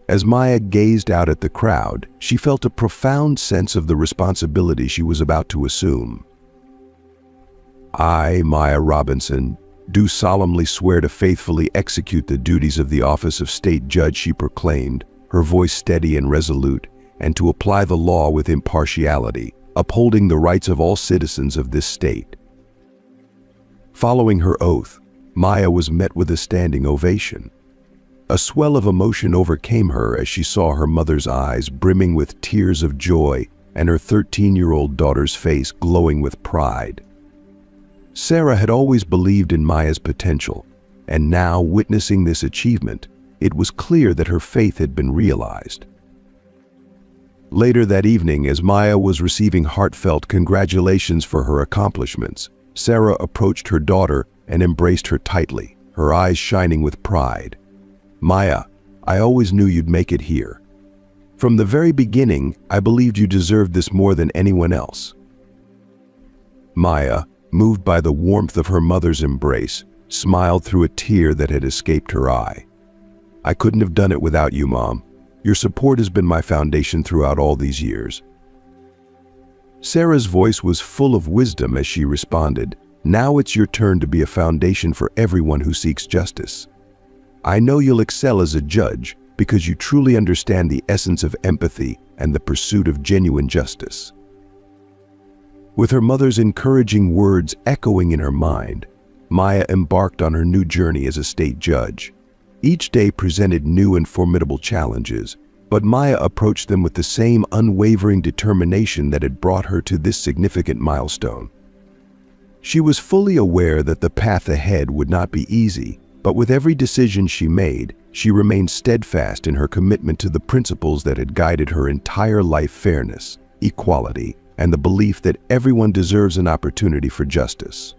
As Maya gazed out at the crowd, she felt a profound sense of the responsibility she was about to assume. "I, Maya Robinson, do solemnly swear to faithfully execute the duties of the office of state judge," she proclaimed, her voice steady and resolute, "and to apply the law with impartiality, upholding the rights of all citizens of this state." Following her oath, Maya was met with a standing ovation. A swell of emotion overcame her as she saw her mother's eyes brimming with tears of joy and her 13-year-old daughter's face glowing with pride. Sarah had always believed in Maya's potential, and now, witnessing this achievement, it was clear that her faith had been realized. Later that evening, as Maya was receiving heartfelt congratulations for her accomplishments, Sarah approached her daughter and embraced her tightly, her eyes shining with pride. "Maya, I always knew you'd make it here. From the very beginning, I believed you deserved this more than anyone else." Maya, moved by the warmth of her mother's embrace, smiled through a tear that had escaped her eye. "I couldn't have done it without you, Mom. Your support has been my foundation throughout all these years." Sarah's voice was full of wisdom as she responded, "Now it's your turn to be a foundation for everyone who seeks justice. I know you'll excel as a judge because you truly understand the essence of empathy and the pursuit of genuine justice." With her mother's encouraging words echoing in her mind, Maya embarked on her new journey as a state judge. Each day presented new and formidable challenges, but Maya approached them with the same unwavering determination that had brought her to this significant milestone. She was fully aware that the path ahead would not be easy, but with every decision she made, she remained steadfast in her commitment to the principles that had guided her entire life: fairness, equality, and the belief that everyone deserves an opportunity for justice.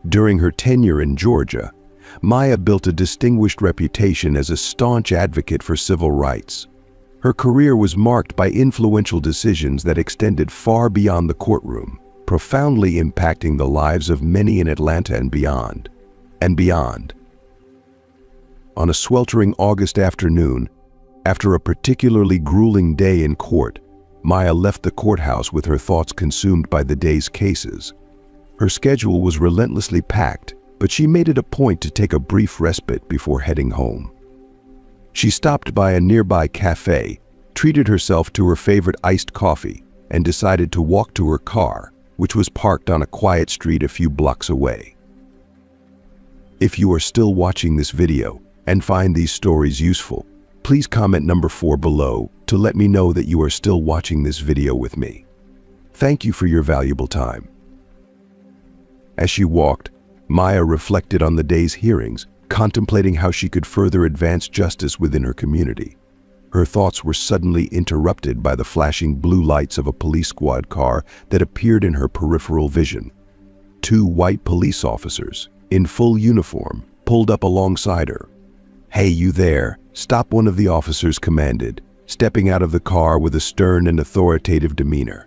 During her tenure in Georgia, Maya built a distinguished reputation as a staunch advocate for civil rights. Her career was marked by influential decisions that extended far beyond the courtroom, profoundly impacting the lives of many in Atlanta and beyond. On a sweltering August afternoon, after a particularly grueling day in court, Maya left the courthouse with her thoughts consumed by the day's cases. Her schedule was relentlessly packed, but she made it a point to take a brief respite before heading home. She stopped by a nearby cafe, treated herself to her favorite iced coffee, and decided to walk to her car, which was parked on a quiet street a few blocks away. If you are still watching this video and find these stories useful, please comment number 4 below to let me know that you are still watching this video with me. Thank you for your valuable time. As she walked, Maya reflected on the day's hearings, contemplating how she could further advance justice within her community. Her thoughts were suddenly interrupted by the flashing blue lights of a police squad car that appeared in her peripheral vision. 2 white police officers, in full uniform, pulled up alongside her. "Hey, you there," stop, one of the officers commanded, stepping out of the car with a stern and authoritative demeanor.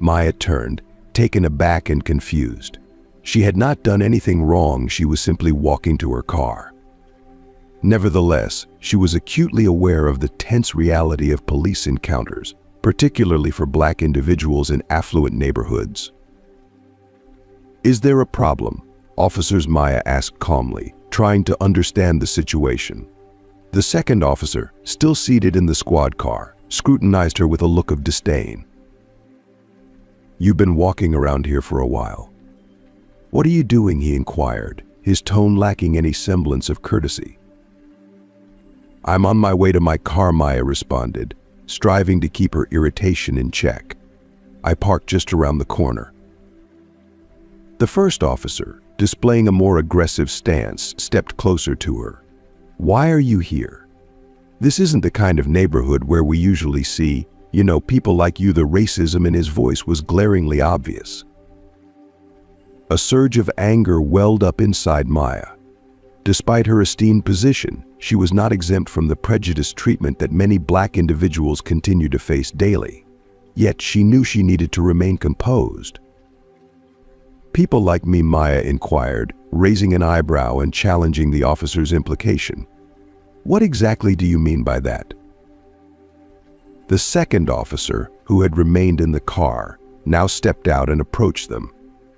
Maya turned, taken aback and confused. She had not done anything wrong, she was simply walking to her car. Nevertheless, she was acutely aware of the tense reality of police encounters, particularly for Black individuals in affluent neighborhoods. "Is there a problem?" Officers Maya asked calmly, trying to understand the situation. The second officer, still seated in the squad car, scrutinized her with a look of disdain. "You've been walking around here for a while. What are you doing?" he inquired, his tone lacking any semblance of courtesy. "I'm on my way to my car," Maya responded, striving to keep her irritation in check. "I parked just around the corner." The first officer, displaying a more aggressive stance, stepped closer to her. "Why are you here? This isn't the kind of neighborhood where we usually see, people like you." The racism in his voice was glaringly obvious. A surge of anger welled up inside Maya. Despite her esteemed position, she was not exempt from the prejudiced treatment that many Black individuals continue to face daily. Yet she knew she needed to remain composed. "People like me?" Maya inquired, raising an eyebrow and challenging the officer's implication. "What exactly do you mean by that?" The second officer, who had remained in the car, now stepped out and approached them.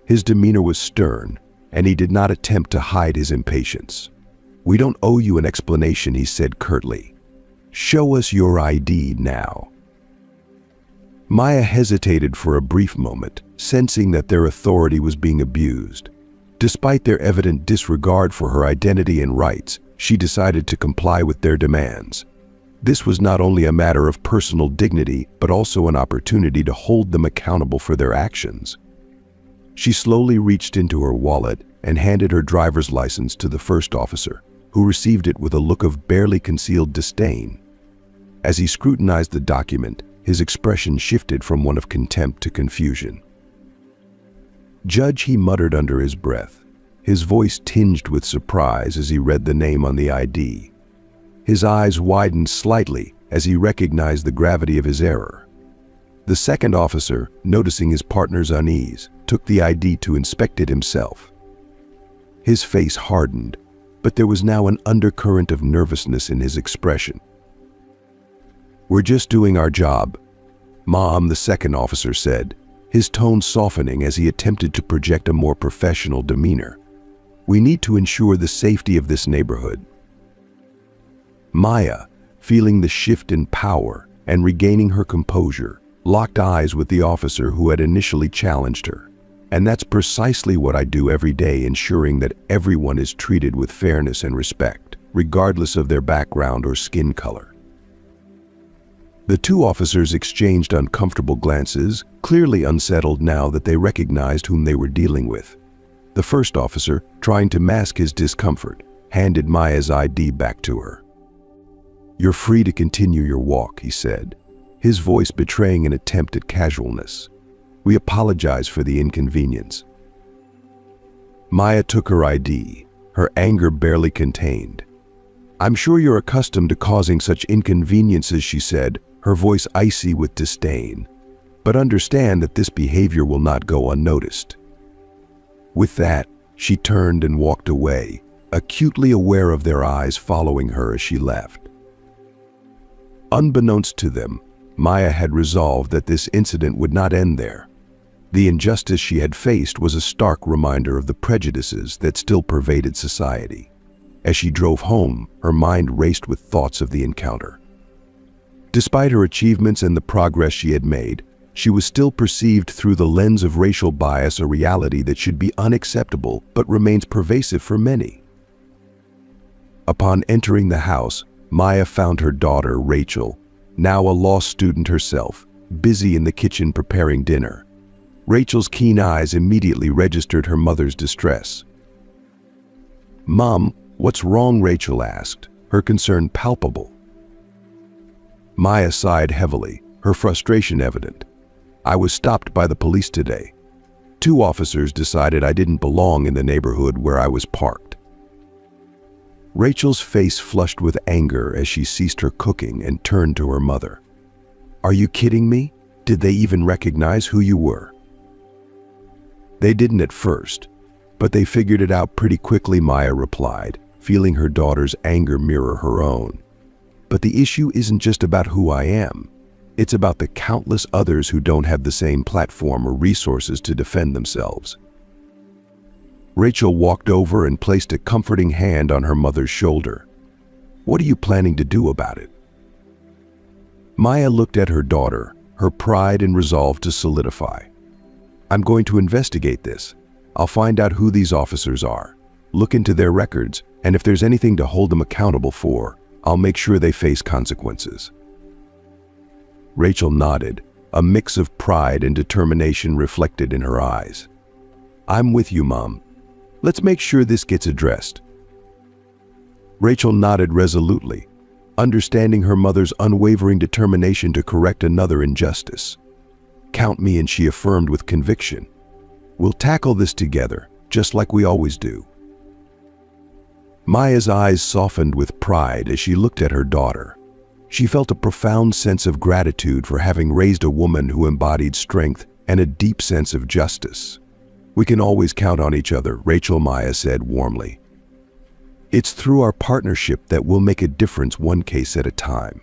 His demeanor was stern, and he did not attempt to hide his impatience. "We don't owe you an explanation," he said curtly. "Show us your ID now." Maya hesitated for a brief moment, sensing that their authority was being abused. Despite their evident disregard for her identity and rights, she decided to comply with their demands. This was not only a matter of personal dignity, but also an opportunity to hold them accountable for their actions. She slowly reached into her wallet and handed her driver's license to the first officer, who received it with a look of barely concealed disdain. As he scrutinized the document, his expression shifted from one of contempt to confusion. "Judge," he muttered under his breath, his voice tinged with surprise as he read the name on the ID. His eyes widened slightly as he recognized the gravity of his error. The second officer, noticing his partner's unease, took the ID to inspect it himself. His face hardened, but there was now an undercurrent of nervousness in his expression. "We're just doing our job, Mom," the second officer said, his tone softening as he attempted to project a more professional demeanor. "We need to ensure the safety of this neighborhood." Maya, feeling the shift in power and regaining her composure, locked eyes with the officer who had initially challenged her. "And that's precisely what I do every day, ensuring that everyone is treated with fairness and respect, regardless of their background or skin color." The two officers exchanged uncomfortable glances, clearly unsettled now that they recognized whom they were dealing with. The first officer, trying to mask his discomfort, handed Maya's ID back to her. "You're free to continue your walk," he said, his voice betraying an attempt at casualness. "We apologize for the inconvenience." Maya took her ID, her anger barely contained. "I'm sure you're accustomed to causing such inconveniences," she said, her voice icy with disdain. but understand that this behavior will not go unnoticed." With that, she turned and walked away, acutely aware of their eyes following her as she left. Unbeknownst to them, Maya had resolved that this incident would not end there. The injustice she had faced was a stark reminder of the prejudices that still pervaded society. As she drove home, her mind raced with thoughts of the encounter. Despite her achievements and the progress she had made, she was still perceived through the lens of racial bias, a reality that should be unacceptable but remains pervasive for many. Upon entering the house, Maya found her daughter, Rachel, now a law student herself, busy in the kitchen preparing dinner. Rachel's keen eyes immediately registered her mother's distress. "Mom, what's wrong?" Rachel asked, her concern palpable. Maya sighed heavily, her frustration evident. "I was stopped by the police today. 2 officers decided I didn't belong in the neighborhood where I was parked." Rachel's face flushed with anger as she ceased her cooking and turned to her mother. "Are you kidding me? Did they even recognize who you were?" "They didn't at first, but they figured it out pretty quickly," Maya replied, feeling her daughter's anger mirror her own. "But the issue isn't just about who I am. It's about the countless others who don't have the same platform or resources to defend themselves." Rachel walked over and placed a comforting hand on her mother's shoulder. "What are you planning to do about it?" Maya looked at her daughter, her pride and resolve to solidify. "I'm going to investigate this. I'll find out who these officers are, look into their records, and if there's anything to hold them accountable for, I'll make sure they face consequences." Rachel nodded, a mix of pride and determination reflected in her eyes. "I'm with you, Mom. Let's make sure this gets addressed." Rachel nodded resolutely, understanding her mother's unwavering determination to correct another injustice. "Count me in," she affirmed with conviction. "We'll tackle this together, just like we always do." Maya's eyes softened with pride as she looked at her daughter. She felt a profound sense of gratitude for having raised a woman who embodied strength and a deep sense of justice. "We can always count on each other," Maya said warmly. "It's through our partnership that we'll make a difference, one case at a time."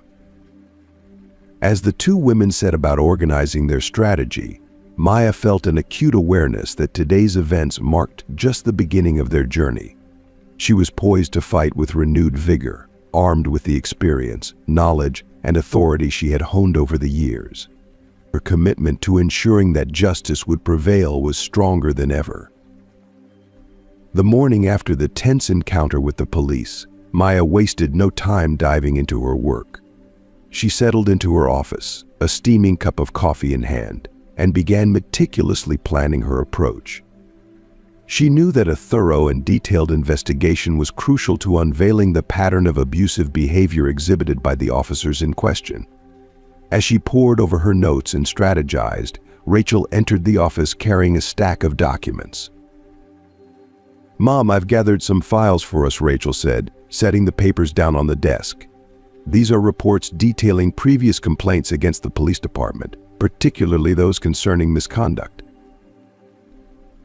As the 2 women set about organizing their strategy, Maya felt an acute awareness that today's events marked just the beginning of their journey. She was poised to fight with renewed vigor, armed with the experience, knowledge, and authority she had honed over the years. Her commitment to ensuring that justice would prevail was stronger than ever. The morning after the tense encounter with the police, Maya wasted no time diving into her work. She settled into her office, a steaming cup of coffee in hand, and began meticulously planning her approach. She knew that a thorough and detailed investigation was crucial to unveiling the pattern of abusive behavior exhibited by the officers in question. As she pored over her notes and strategized, Rachel entered the office carrying a stack of documents. "Mom, I've gathered some files for us," Rachel said, setting the papers down on the desk. "These are reports detailing previous complaints against the police department, particularly those concerning misconduct."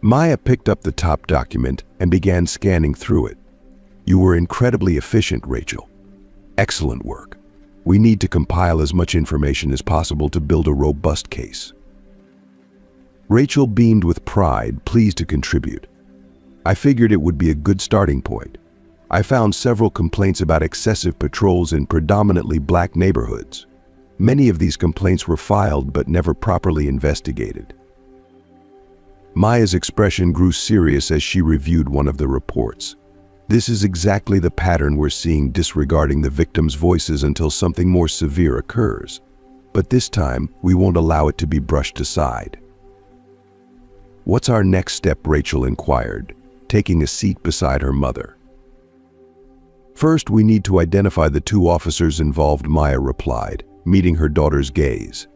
Maya picked up the top document and began scanning through it. "You were incredibly efficient, Rachel. Excellent work. We need to compile as much information as possible to build a robust case." Rachel beamed with pride, pleased to contribute. "I figured it would be a good starting point. I found several complaints about excessive patrols in predominantly black neighborhoods. Many of these complaints were filed but never properly investigated." Maya's expression grew serious as she reviewed one of the reports. "This is exactly the pattern we're seeing, disregarding the victims' voices until something more severe occurs. But this time, we won't allow it to be brushed aside." "What's our next step?" Rachel inquired, taking a seat beside her mother. "First, we need to identify the 2 officers involved," Maya replied, meeting her daughter's gaze.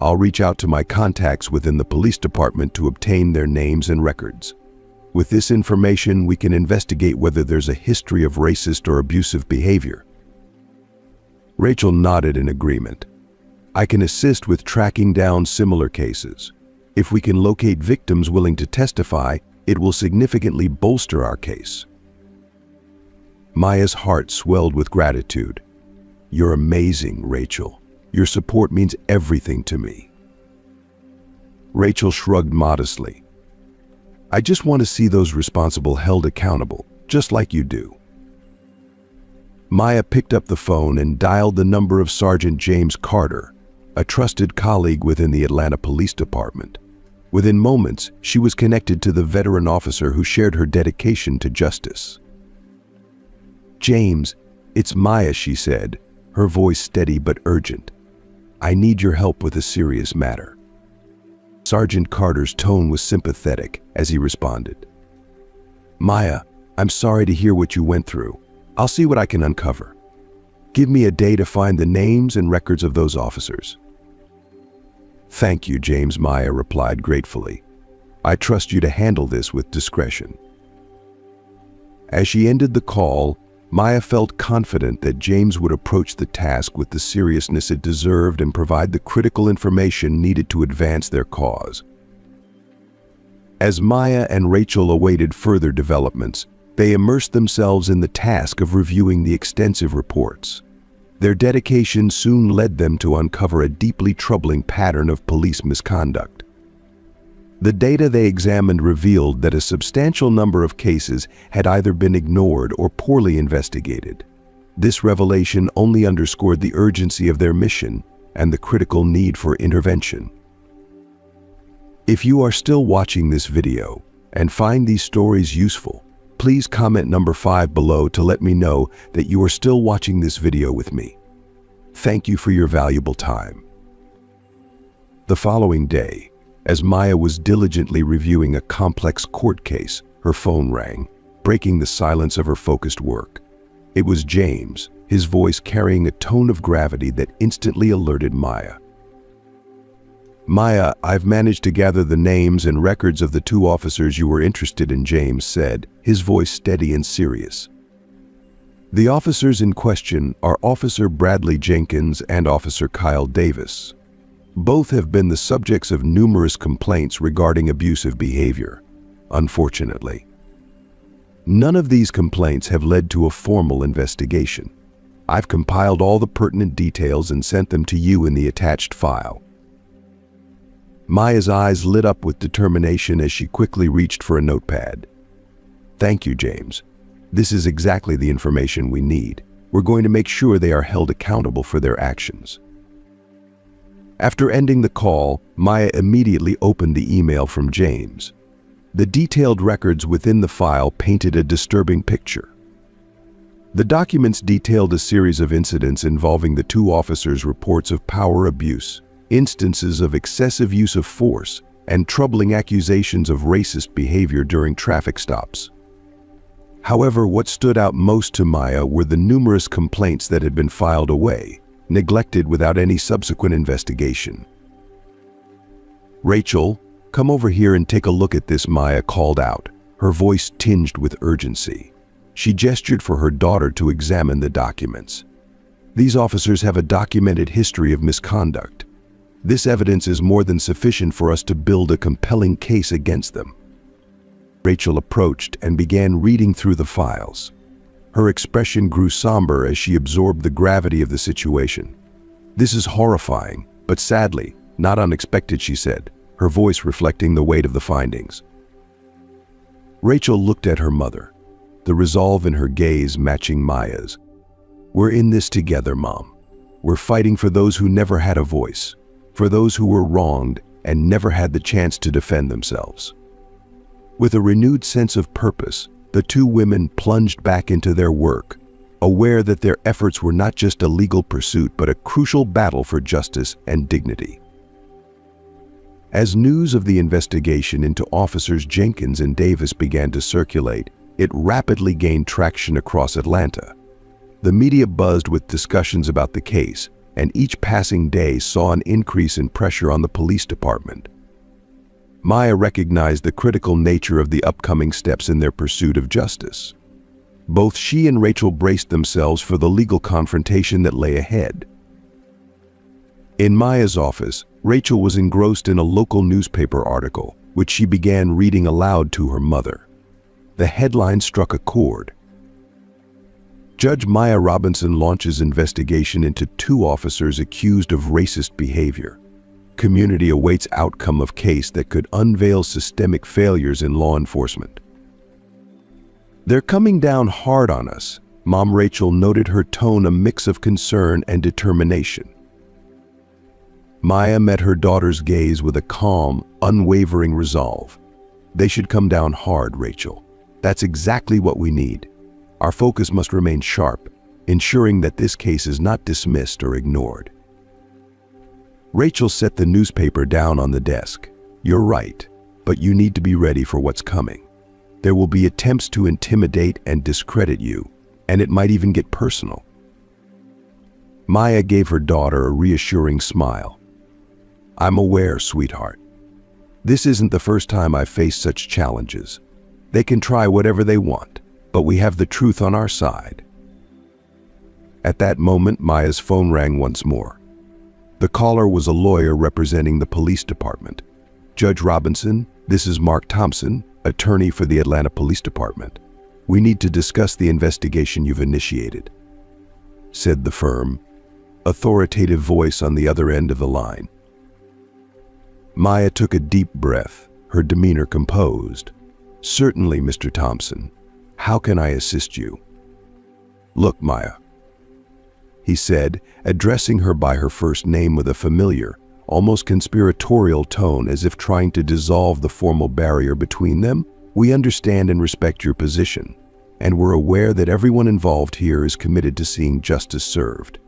"I'll reach out to my contacts within the police department to obtain their names and records. With this information, we can investigate whether there's a history of racist or abusive behavior." Rachel nodded in agreement. I can assist with tracking down similar cases. If we can locate victims willing to testify, it will significantly bolster our case." Maya's heart swelled with gratitude. "You're amazing, Rachel. Your support means everything to me." Rachel shrugged modestly. "I just want to see those responsible held accountable, just like you do." Maya picked up the phone and dialed the number of Sergeant James Carter, a trusted colleague within the Atlanta Police Department. Within moments, she was connected to the veteran officer who shared her dedication to justice. "James, it's Maya," she said, her voice steady but urgent. "I need your help with a serious matter." Sergeant Carter's tone was sympathetic as he responded. "Maya, I'm sorry to hear what you went through. I'll see what I can uncover. Give me a day to find the names and records of those officers." "Thank you, James," Maya replied gratefully. "I trust you to handle this with discretion." As she ended the call, Maya felt confident that James would approach the task with the seriousness it deserved and provide the critical information needed to advance their cause. As Maya and Rachel awaited further developments, they immersed themselves in the task of reviewing the extensive reports. Their dedication soon led them to uncover a deeply troubling pattern of police misconduct. The data they examined revealed that a substantial number of cases had either been ignored or poorly investigated. This revelation only underscored the urgency of their mission and the critical need for intervention. If you are still watching this video and find these stories useful, please comment number 5 below to let me know that you are still watching this video with me. Thank you for your valuable time. The following day, as Maya was diligently reviewing a complex court case, her phone rang, breaking the silence of her focused work. It was James, his voice carrying a tone of gravity that instantly alerted Maya. "Maya, I've managed to gather the names and records of the 2 officers you were interested in," James said, his voice steady and serious. "The officers in question are Officer Bradley Jenkins and Officer Kyle Davis. Both have been the subjects of numerous complaints regarding abusive behavior, unfortunately. None of these complaints have led to a formal investigation. I've compiled all the pertinent details and sent them to you in the attached file." Maya's eyes lit up with determination as she quickly reached for a notepad. "Thank you, James. This is exactly the information we need. We're going to make sure they are held accountable for their actions." After ending the call, Maya immediately opened the email from James. The detailed records within the file painted a disturbing picture. The documents detailed a series of incidents involving the 2 officers' reports of power abuse, instances of excessive use of force, and troubling accusations of racist behavior during traffic stops. However, what stood out most to Maya were the numerous complaints that had been filed away, neglected without any subsequent investigation. "Rachel, come over here and take a look at this," Maya called out, her voice tinged with urgency. She gestured for her daughter to examine the documents. "These officers have a documented history of misconduct. This evidence is more than sufficient for us to build a compelling case against them." Rachel approached and began reading through the files. Her expression grew somber as she absorbed the gravity of the situation. "This is horrifying, but sadly, not unexpected," she said, her voice reflecting the weight of the findings. Rachel looked at her mother, the resolve in her gaze matching Maya's. "We're in this together, Mom. We're fighting for those who never had a voice, for those who were wronged and never had the chance to defend themselves." With a renewed sense of purpose, the 2 women plunged back into their work, aware that their efforts were not just a legal pursuit but a crucial battle for justice and dignity. As news of the investigation into Officers Jenkins and Davis began to circulate, it rapidly gained traction across Atlanta. The media buzzed with discussions about the case, and each passing day saw an increase in pressure on the police department. Maya recognized the critical nature of the upcoming steps in their pursuit of justice. Both she and Rachel braced themselves for the legal confrontation that lay ahead. In Maya's office, Rachel was engrossed in a local newspaper article, which she began reading aloud to her mother. The headline struck a chord. Judge Maya Robinson launches investigation into 2 officers accused of racist behavior. Community awaits outcome of case that could unveil systemic failures in law enforcement. They're coming down hard on us. Mom Rachel noted, her tone a mix of concern and determination. Maya met her daughter's gaze with a calm, unwavering resolve. They should come down hard, Rachel. That's exactly what we need. Our focus must remain sharp, ensuring that this case is not dismissed or ignored. Rachel set the newspaper down on the desk. You're right, but you need to be ready for what's coming. There will be attempts to intimidate and discredit you, and it might even get personal. Maya gave her daughter a reassuring smile. I'm aware, sweetheart. This isn't the first time I've faced such challenges. They can try whatever they want, but we have the truth on our side. At that moment, Maya's phone rang once more. The caller was a lawyer representing the police department. Judge Robinson, this is Mark Thompson, attorney for the Atlanta Police Department. We need to discuss the investigation you've initiated, said the firm, authoritative voice on the other end of the line. Maya took a deep breath, her demeanor composed. Certainly, Mr. Thompson. How can I assist you? Look, Maya, he said, addressing her by her first name with a familiar, almost conspiratorial tone, as if trying to dissolve the formal barrier between them. We understand and respect your position, and we're aware that everyone involved here is committed to seeing justice served.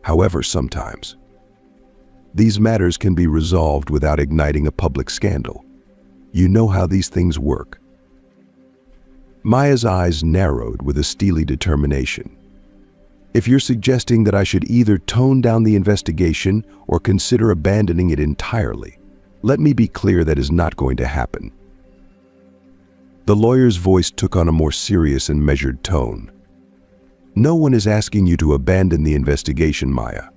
However, sometimes these matters can be resolved without igniting a public scandal. You know how these things work. Maya's eyes narrowed with a steely determination. If you're suggesting that I should either tone down the investigation or consider abandoning it entirely, let me be clear that is not going to happen. The lawyer's voice took on a more serious and measured tone. No one is asking you to abandon the investigation, Maya.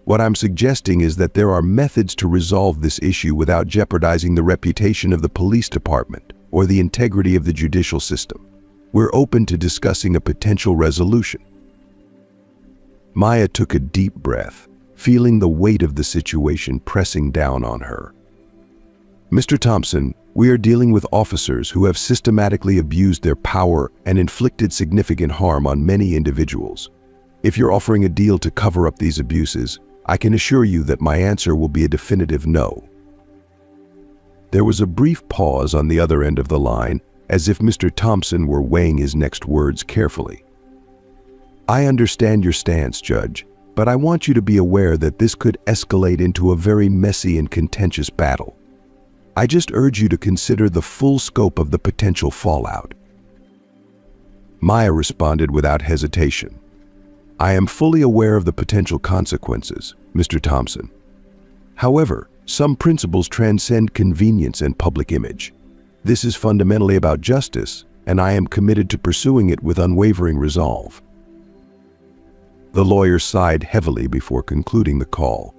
What I'm suggesting is that there are methods to resolve this issue without jeopardizing the reputation of the police department or the integrity of the judicial system. We're open to discussing a potential resolution. Maya took a deep breath, feeling the weight of the situation pressing down on her. Mr. Thompson, we are dealing with officers who have systematically abused their power and inflicted significant harm on many individuals. If you're offering a deal to cover up these abuses, I can assure you that my answer will be a definitive no. There was a brief pause on the other end of the line, as if Mr. Thompson were weighing his next words carefully. I understand your stance, Judge, but I want you to be aware that this could escalate into a very messy and contentious battle. I just urge you to consider the full scope of the potential fallout. Maya responded without hesitation. I am fully aware of the potential consequences, Mr. Thompson. However, some principles transcend convenience and public image. This is fundamentally about justice, and I am committed to pursuing it with unwavering resolve. The lawyer sighed heavily before concluding the call.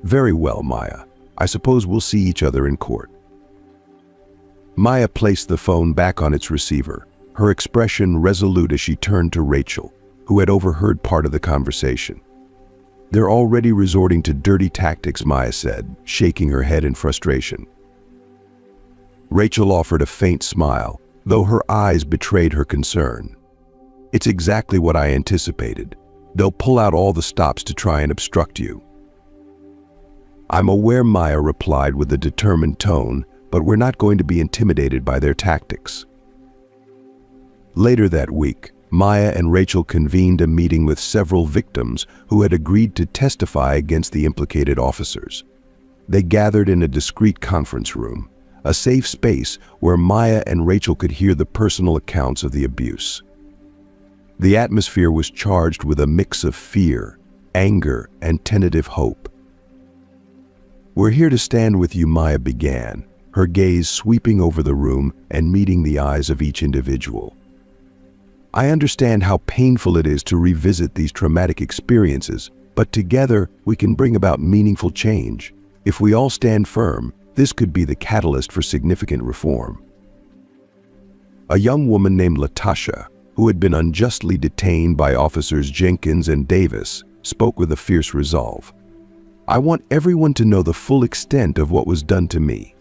Very well, Maya. I suppose we'll see each other in court. Maya placed the phone back on its receiver, her expression resolute as she turned to Rachel, who had overheard part of the conversation. They're already resorting to dirty tactics, Maya said, shaking her head in frustration. Rachel offered a faint smile, though her eyes betrayed her concern. It's exactly what I anticipated. They'll pull out all the stops to try and obstruct you. I'm aware, Maya replied with a determined tone, but we're not going to be intimidated by their tactics. Later that week, Maya and Rachel convened a meeting with several victims who had agreed to testify against the implicated officers. They gathered in a discreet conference room, a safe space where Maya and Rachel could hear the personal accounts of the abuse. The atmosphere was charged with a mix of fear, anger, and tentative hope. We're here to stand with you, Maya began, her gaze sweeping over the room and meeting the eyes of each individual. I understand how painful it is to revisit these traumatic experiences, But together, we can bring about meaningful change. If we all stand firm, this could be the catalyst for significant reform. A young woman named Latasha, who had been unjustly detained by officers Jenkins and Davis, spoke with a fierce resolve. "I want everyone to know the full extent of what was done to me.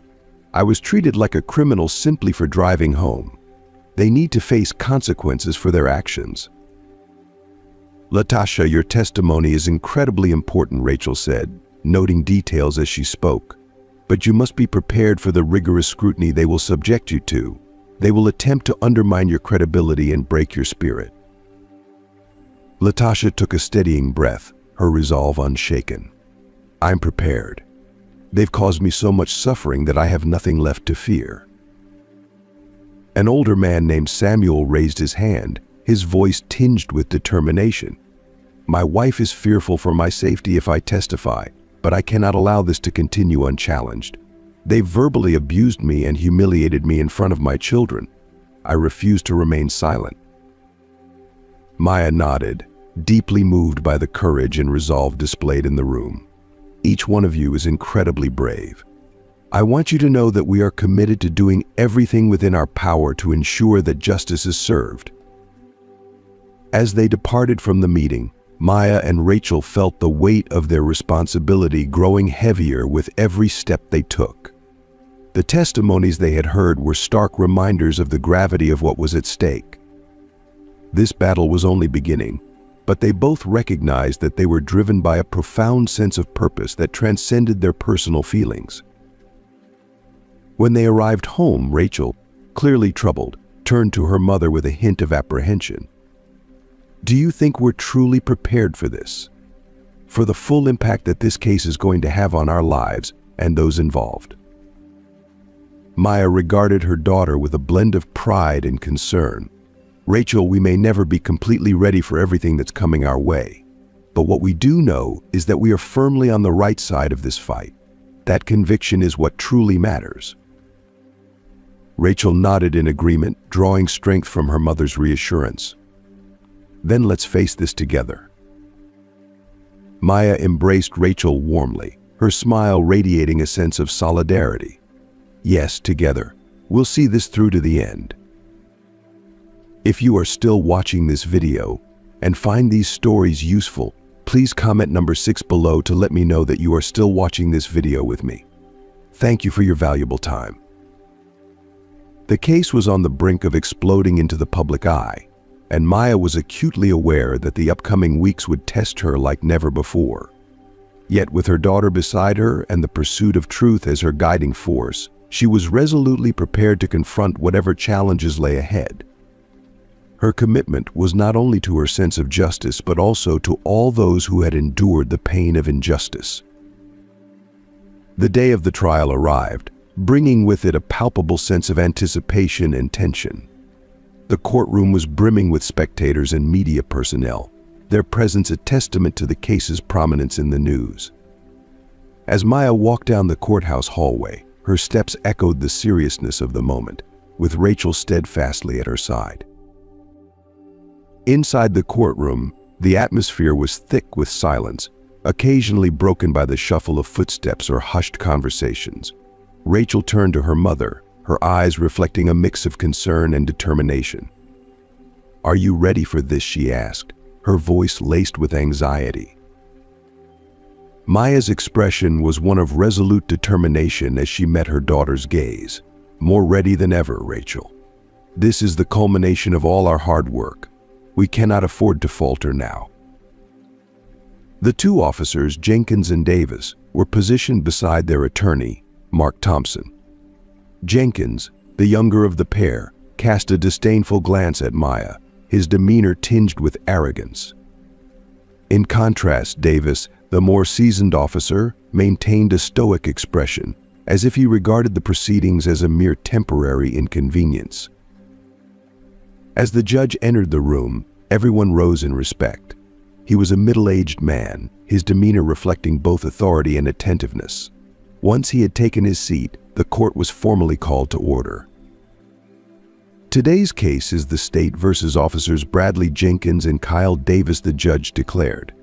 I was treated like a criminal simply for driving home. They need to face consequences for their actions." "Latasha, your testimony is incredibly important," Rachel said, noting details as she spoke. "But you must be prepared for the rigorous scrutiny they will subject you to. They will attempt to undermine your credibility and break your spirit." Latasha took a steadying breath, her resolve unshaken. "I'm prepared. They've caused me so much suffering that I have nothing left to fear." An older man named Samuel raised his hand, his voice tinged with determination. "My wife is fearful for my safety if I testify, but I cannot allow this to continue unchallenged. They verbally abused me and humiliated me in front of my children. I refuse to remain silent." Maya nodded, deeply moved by the courage and resolve displayed in the room. "Each one of you is incredibly brave. I want you to know that we are committed to doing everything within our power to ensure that justice is served." As they departed from the meeting, Maya and Rachel felt the weight of their responsibility growing heavier with every step they took. The testimonies they had heard were stark reminders of the gravity of what was at stake. This battle was only beginning, but they both recognized that they were driven by a profound sense of purpose that transcended their personal feelings. When they arrived home, Rachel, clearly troubled, turned to her mother with a hint of apprehension. "Do you think we're truly prepared for this? For the full impact that this case is going to have on our lives and those involved?" Maya regarded her daughter with a blend of pride and concern. "Rachel, we may never be completely ready for everything that's coming our way. But what we do know is that we are firmly on the right side of this fight. That conviction is what truly matters." Rachel nodded in agreement, drawing strength from her mother's reassurance. "Then let's face this together." Maya embraced Rachel warmly, her smile radiating a sense of solidarity. "Yes, together. We'll see this through to the end." If you are still watching this video and find these stories useful, please comment number 6 below to let me know that you are still watching this video with me. Thank you for your valuable time. The case was on the brink of exploding into the public eye, and Maya was acutely aware that the upcoming weeks would test her like never before. Yet with her daughter beside her and the pursuit of truth as her guiding force, she was resolutely prepared to confront whatever challenges lay ahead. Her commitment was not only to her sense of justice, but also to all those who had endured the pain of injustice. The day of the trial arrived, bringing with it a palpable sense of anticipation and tension. The courtroom was brimming with spectators and media personnel, their presence a testament to the case's prominence in the news. As Maya walked down the courthouse hallway, her steps echoed the seriousness of the moment, with Rachel steadfastly at her side. Inside the courtroom, the atmosphere was thick with silence, occasionally broken by the shuffle of footsteps or hushed conversations. Rachel turned to her mother, her eyes reflecting a mix of concern and determination. "Are you ready for this?" she asked, her voice laced with anxiety. Maya's expression was one of resolute determination as she met her daughter's gaze. "More ready than ever, Rachel. This is the culmination of all our hard work. We cannot afford to falter now." The two officers, Jenkins and Davis, were positioned beside their attorney, Mark Thompson. Jenkins, the younger of the pair, cast a disdainful glance at Maya, his demeanor tinged with arrogance. In contrast, Davis, the more seasoned officer, maintained a stoic expression, as if he regarded the proceedings as a mere temporary inconvenience. As the judge entered the room, everyone rose in respect. He was a middle-aged man, his demeanor reflecting both authority and attentiveness. Once he had taken his seat, the court was formally called to order. "Today's case is the state versus officers Bradley Jenkins and Kyle Davis," the judge declared.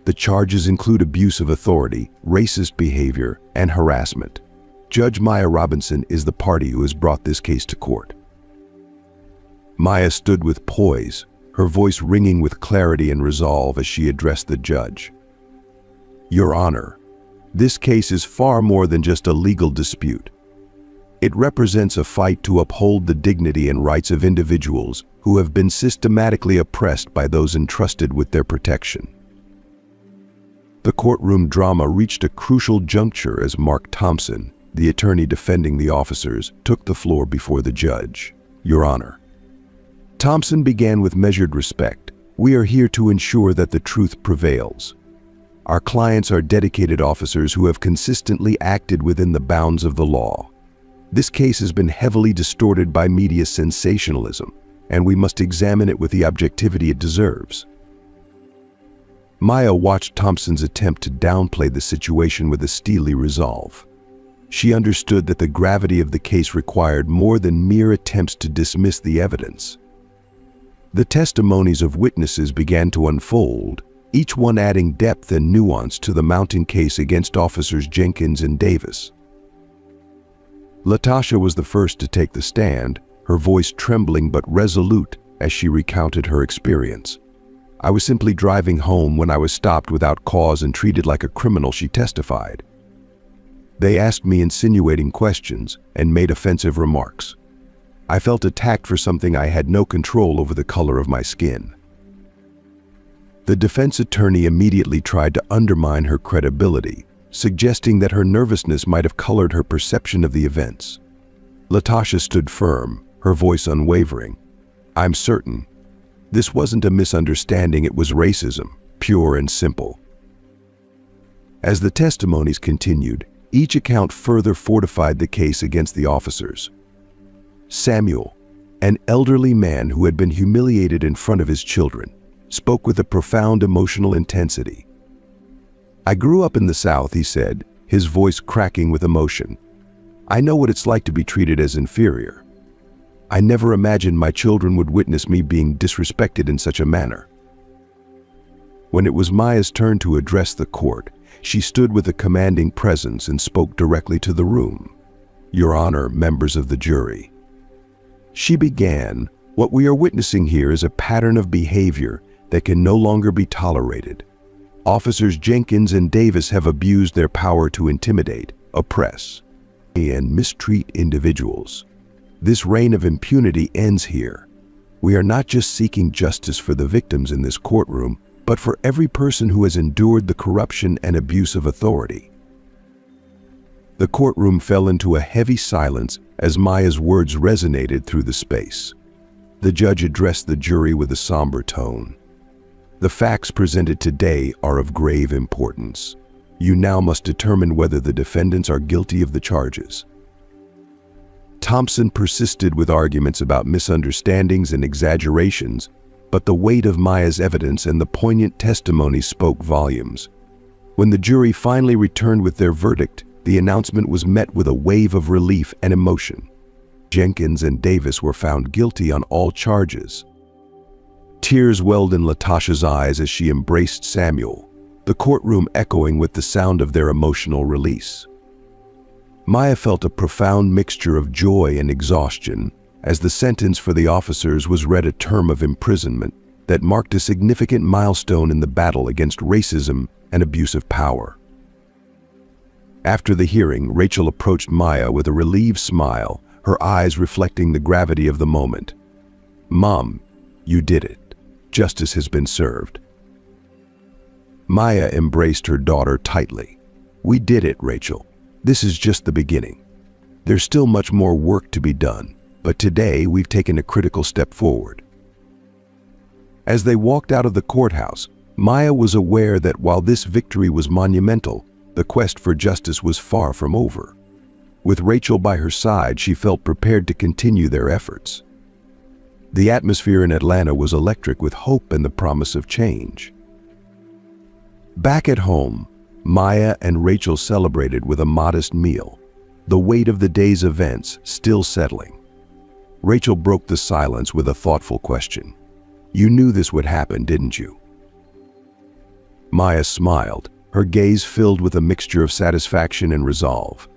The charges include abuse of authority, racist behavior, and harassment. Judge Maya Robinson is the party who has brought this case to court. Maya stood with poise, her voice ringing with clarity and resolve as she addressed the judge. Your Honor, this case is far more than just a legal dispute. It represents a fight to uphold the dignity and rights of individuals who have been systematically oppressed by those entrusted with their protection. The courtroom drama reached a crucial juncture as Mark Thompson, the attorney defending the officers, took the floor before the judge. Your Honor. Thompson began with measured respect. We are here to ensure that the truth prevails. Our clients are dedicated officers who have consistently acted within the bounds of the law. This case has been heavily distorted by media sensationalism, and we must examine it with the objectivity it deserves. Maya watched Thompson's attempt to downplay the situation with a steely resolve. She understood that the gravity of the case required more than mere attempts to dismiss the evidence. The testimonies of witnesses began to unfold, each one adding depth and nuance to the mounting case against officers Jenkins and Davis. Latasha was the first to take the stand, her voice trembling but resolute as she recounted her experience. I was simply driving home when I was stopped without cause and treated like a criminal, she testified. They asked me insinuating questions and made offensive remarks. I felt attacked for something I had no control over, the color of my skin. The defense attorney immediately tried to undermine her credibility, suggesting that her nervousness might have colored her perception of the events. Latasha stood firm, her voice unwavering. I'm certain. This wasn't a misunderstanding, it was racism, pure and simple. As the testimonies continued, each account further fortified the case against the officers. Samuel, an elderly man who had been humiliated in front of his children, spoke with a profound emotional intensity. I grew up in the South, he said, his voice cracking with emotion. I know what it's like to be treated as inferior. I never imagined my children would witness me being disrespected in such a manner. When it was Maya's turn to address the court, she stood with a commanding presence and spoke directly to the room. Your Honor, members of the jury. She began, what we are witnessing here is a pattern of behavior that can no longer be tolerated. Officers Jenkins and Davis have abused their power to intimidate, oppress, and mistreat individuals. This reign of impunity ends here. We are not just seeking justice for the victims in this courtroom, but for every person who has endured the corruption and abuse of authority. The courtroom fell into a heavy silence as Maya's words resonated through the space. The judge addressed the jury with a somber tone. The facts presented today are of grave importance. You now must determine whether the defendants are guilty of the charges. Thompson persisted with arguments about misunderstandings and exaggerations, but the weight of Maya's evidence and the poignant testimony spoke volumes. When the jury finally returned with their verdict, the announcement was met with a wave of relief and emotion. Jenkins and Davis were found guilty on all charges. Tears welled in Latasha's eyes as she embraced Samuel, the courtroom echoing with the sound of their emotional release. Maya felt a profound mixture of joy and exhaustion as the sentence for the officers was read, a term of imprisonment that marked a significant milestone in the battle against racism and abuse of power. After the hearing, Rachel approached Maya with a relieved smile, her eyes reflecting the gravity of the moment. Mom, you did it. Justice has been served. Maya embraced her daughter tightly. We did it, Rachel. This is just the beginning. There's still much more work to be done, but today we've taken a critical step forward. As they walked out of the courthouse, Maya was aware that while this victory was monumental, the quest for justice was far from over. With Rachel by her side, she felt prepared to continue their efforts. The atmosphere in Atlanta was electric with hope and the promise of change. Back at home, Maya and Rachel celebrated with a modest meal, the weight of the day's events still settling. Rachel broke the silence with a thoughtful question. You knew this would happen, didn't you? Maya smiled, her gaze filled with a mixture of satisfaction and resolve.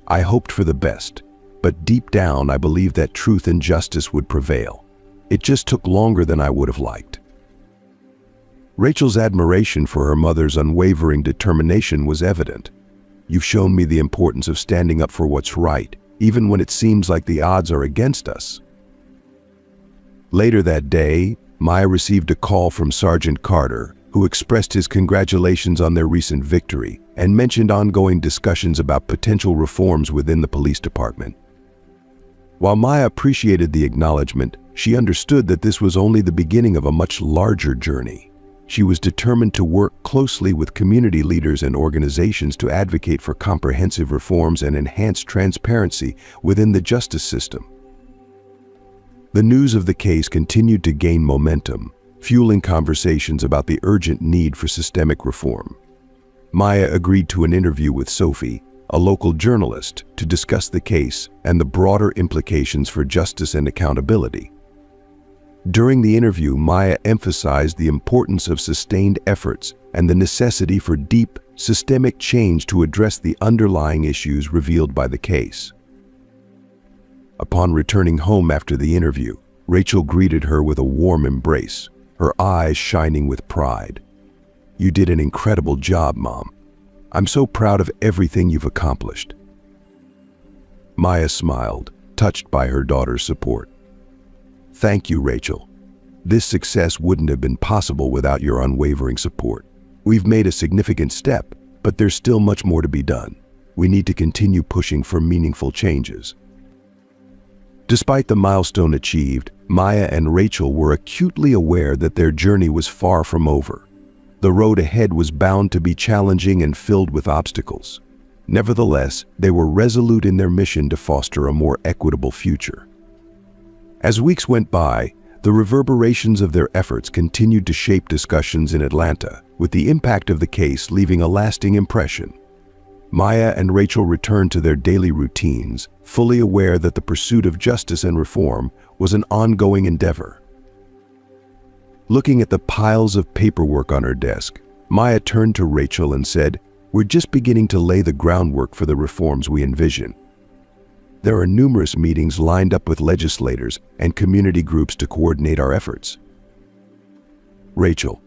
I hoped for the best, but deep down I believed that truth and justice would prevail. It just took longer than I would have liked. Rachel's admiration for her mother's unwavering determination was evident. You've shown me the importance of standing up for what's right, even when it seems like the odds are against us. Later that day, Maya received a call from Sergeant Carter, who expressed his congratulations on their recent victory and mentioned ongoing discussions about potential reforms within the police department. While Maya appreciated the acknowledgement, she understood that this was only the beginning of a much larger journey. She was determined to work closely with community leaders and organizations to advocate for comprehensive reforms and enhance transparency within the justice system. The news of the case continued to gain momentum, fueling conversations about the urgent need for systemic reform. Maya agreed to an interview with Sophie, a local journalist, to discuss the case and the broader implications for justice and accountability. During the interview, Maya emphasized the importance of sustained efforts and the necessity for deep, systemic change to address the underlying issues revealed by the case. Upon returning home after the interview, Rachel greeted her with a warm embrace, her eyes shining with pride. "You did an incredible job, Mom. I'm so proud of everything you've accomplished." Maya smiled, touched by her daughter's support. "Thank you, Rachel. This success wouldn't have been possible without your unwavering support. We've made a significant step, but there's still much more to be done. We need to continue pushing for meaningful changes." Despite the milestone achieved, Maya and Rachel were acutely aware that their journey was far from over. The road ahead was bound to be challenging and filled with obstacles. Nevertheless, they were resolute in their mission to foster a more equitable future. As weeks went by, the reverberations of their efforts continued to shape discussions in Atlanta, with the impact of the case leaving a lasting impression. Maya and Rachel returned to their daily routines, fully aware that the pursuit of justice and reform was an ongoing endeavor. Looking at the piles of paperwork on her desk, Maya turned to Rachel and said, "We're just beginning to lay the groundwork for the reforms we envision. There are numerous meetings lined up with legislators and community groups to coordinate our efforts." Rachel,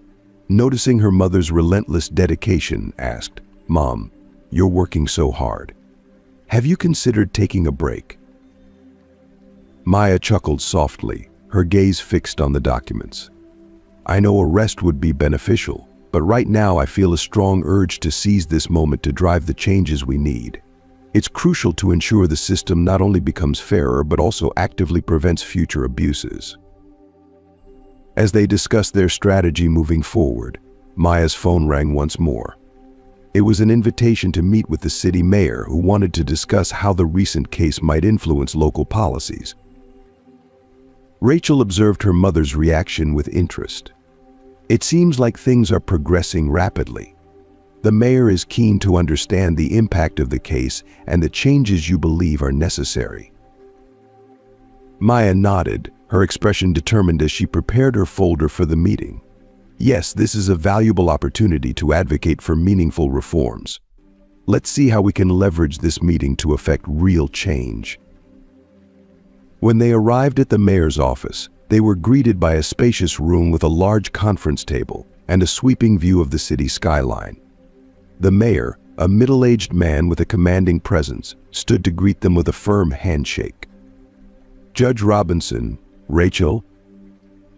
noticing her mother's relentless dedication, asked, "Mom, you're working so hard. Have you considered taking a break?" Maya chuckled softly, her gaze fixed on the documents. "I know a rest would be beneficial, but right now I feel a strong urge to seize this moment to drive the changes we need. It's crucial to ensure the system not only becomes fairer but also actively prevents future abuses." As they discussed their strategy moving forward, Maya's phone rang once more. It was an invitation to meet with the city mayor, who wanted to discuss how the recent case might influence local policies. Rachel observed her mother's reaction with interest. "It seems like things are progressing rapidly. The mayor is keen to understand the impact of the case and the changes you believe are necessary." Maya nodded, her expression determined as she prepared her folder for the meeting. "Yes, this is a valuable opportunity to advocate for meaningful reforms. Let's see how we can leverage this meeting to effect real change." When they arrived at the mayor's office, they were greeted by a spacious room with a large conference table and a sweeping view of the city skyline. The mayor, a middle-aged man with a commanding presence, stood to greet them with a firm handshake. "Judge Robinson, Rachel,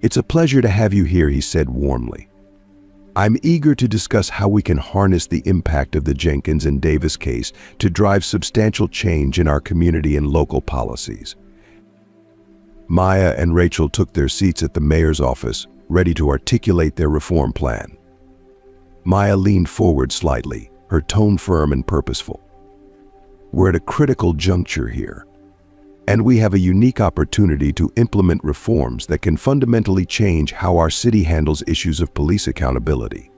it's a pleasure to have you here," he said warmly. "I'm eager to discuss how we can harness the impact of the Jenkins and Davis case to drive substantial change in our community and local policies." Maya and Rachel took their seats at the mayor's office, ready to articulate their reform plan. Maya leaned forward slightly, her tone firm and purposeful. "We're at a critical juncture here, and we have a unique opportunity to implement reforms that can fundamentally change how our city handles issues of police accountability.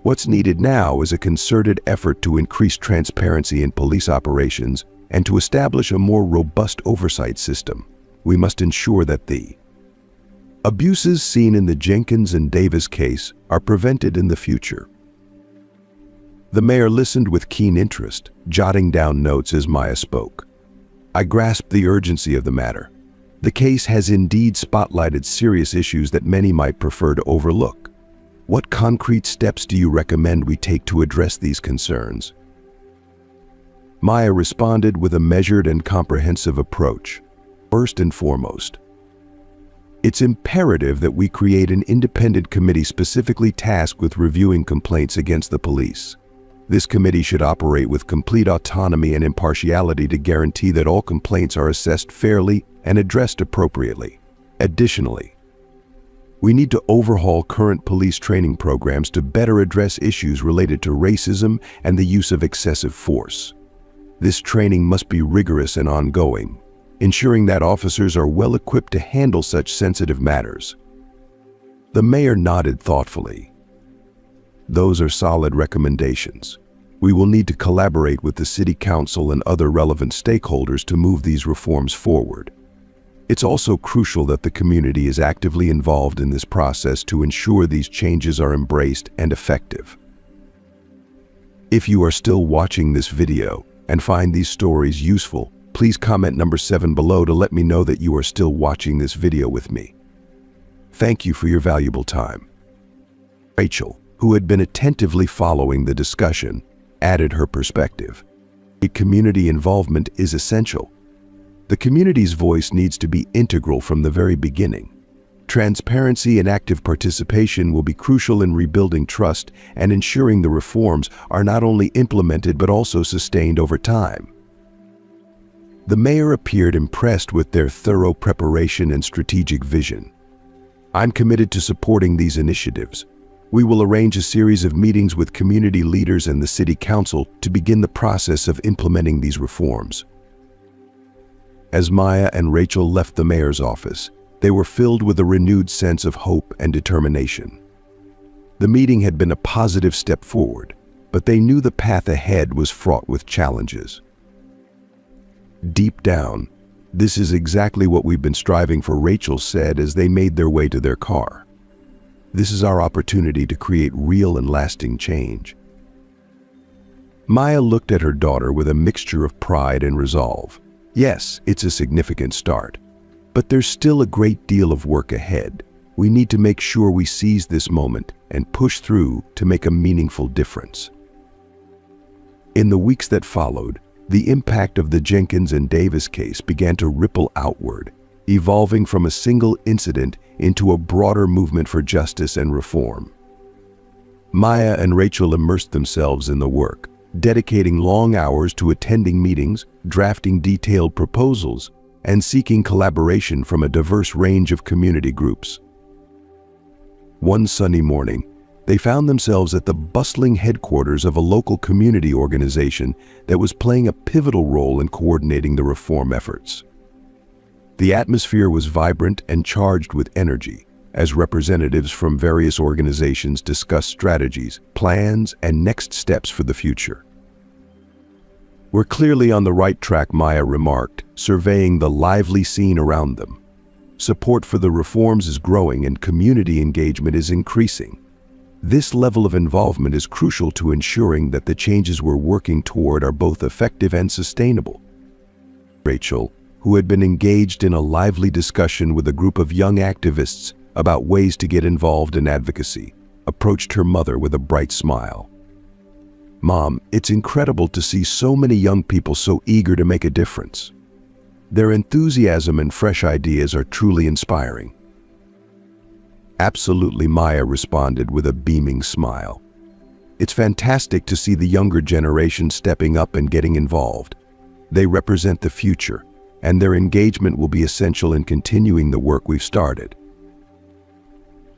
What's needed now is a concerted effort to increase transparency in police operations and to establish a more robust oversight system. We must ensure that the abuses seen in the Jenkins and Davis case are prevented in the future. The mayor listened with keen interest, jotting down notes as Maya spoke. I grasped the urgency of the matter. The case has indeed spotlighted serious issues that many might prefer to overlook. What concrete steps do you recommend we take to address these concerns? Maya responded with a measured and comprehensive approach. First and foremost, it's imperative that we create an independent committee specifically tasked with reviewing complaints against the police. This committee should operate with complete autonomy and impartiality to guarantee that all complaints are assessed fairly and addressed appropriately. Additionally, we need to overhaul current police training programs to better address issues related to racism and the use of excessive force. This training must be rigorous and ongoing, ensuring that officers are well equipped to handle such sensitive matters. The mayor nodded thoughtfully. Those are solid recommendations. We will need to collaborate with the city council and other relevant stakeholders to move these reforms forward. It's also crucial that the community is actively involved in this process to ensure these changes are embraced and effective. If you are still watching this video and find these stories useful, please comment number 7 below to let me know that you are still watching this video with me. Thank you for your valuable time. Rachel, who had been attentively following the discussion, added her perspective. Community involvement is essential. The community's voice needs to be integral from the very beginning. Transparency and active participation will be crucial in rebuilding trust and ensuring the reforms are not only implemented but also sustained over time. The mayor appeared impressed with their thorough preparation and strategic vision. I'm committed to supporting these initiatives. We will arrange a series of meetings with community leaders and the city council to begin the process of implementing these reforms. As Maya and Rachel left the mayor's office, they were filled with a renewed sense of hope and determination. The meeting had been a positive step forward, but they knew the path ahead was fraught with challenges. Deep down, this is exactly what we've been striving for, Rachel said as they made their way to their car. This is our opportunity to create real and lasting change. Maya looked at her daughter with a mixture of pride and resolve. Yes, it's a significant start, but there's still a great deal of work ahead. We need to make sure we seize this moment and push through to make a meaningful difference. In the weeks that followed, the impact of the Jenkins and Davis case began to ripple outward, evolving from a single incident into a broader movement for justice and reform. Maya and Rachel immersed themselves in the work, dedicating long hours to attending meetings, drafting detailed proposals, and seeking collaboration from a diverse range of community groups. One sunny morning, they found themselves at the bustling headquarters of a local community organization that was playing a pivotal role in coordinating the reform efforts. The atmosphere was vibrant and charged with energy as representatives from various organizations discussed strategies, plans, and next steps for the future. We're clearly on the right track, Maya remarked, surveying the lively scene around them. Support for the reforms is growing and community engagement is increasing. This level of involvement is crucial to ensuring that the changes we're working toward are both effective and sustainable. Rachel, who had been engaged in a lively discussion with a group of young activists about ways to get involved in advocacy, approached her mother with a bright smile. Mom, it's incredible to see so many young people so eager to make a difference. Their enthusiasm and fresh ideas are truly inspiring. Absolutely, Maya responded with a beaming smile. It's fantastic to see the younger generation stepping up and getting involved. They represent the future, and their engagement will be essential in continuing the work we've started.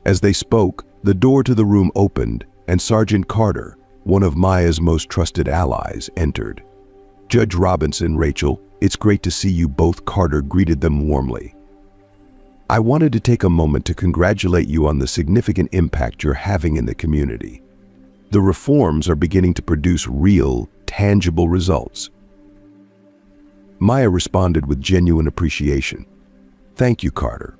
As they spoke, the door to the room opened, and Sergeant Carter, one of Maya's most trusted allies, entered. Judge Robinson, Rachel, it's great to see you both, Carter greeted them warmly. I wanted to take a moment to congratulate you on the significant impact you're having in the community. The reforms are beginning to produce real, tangible results. Maya responded with genuine appreciation. Thank you, Carter.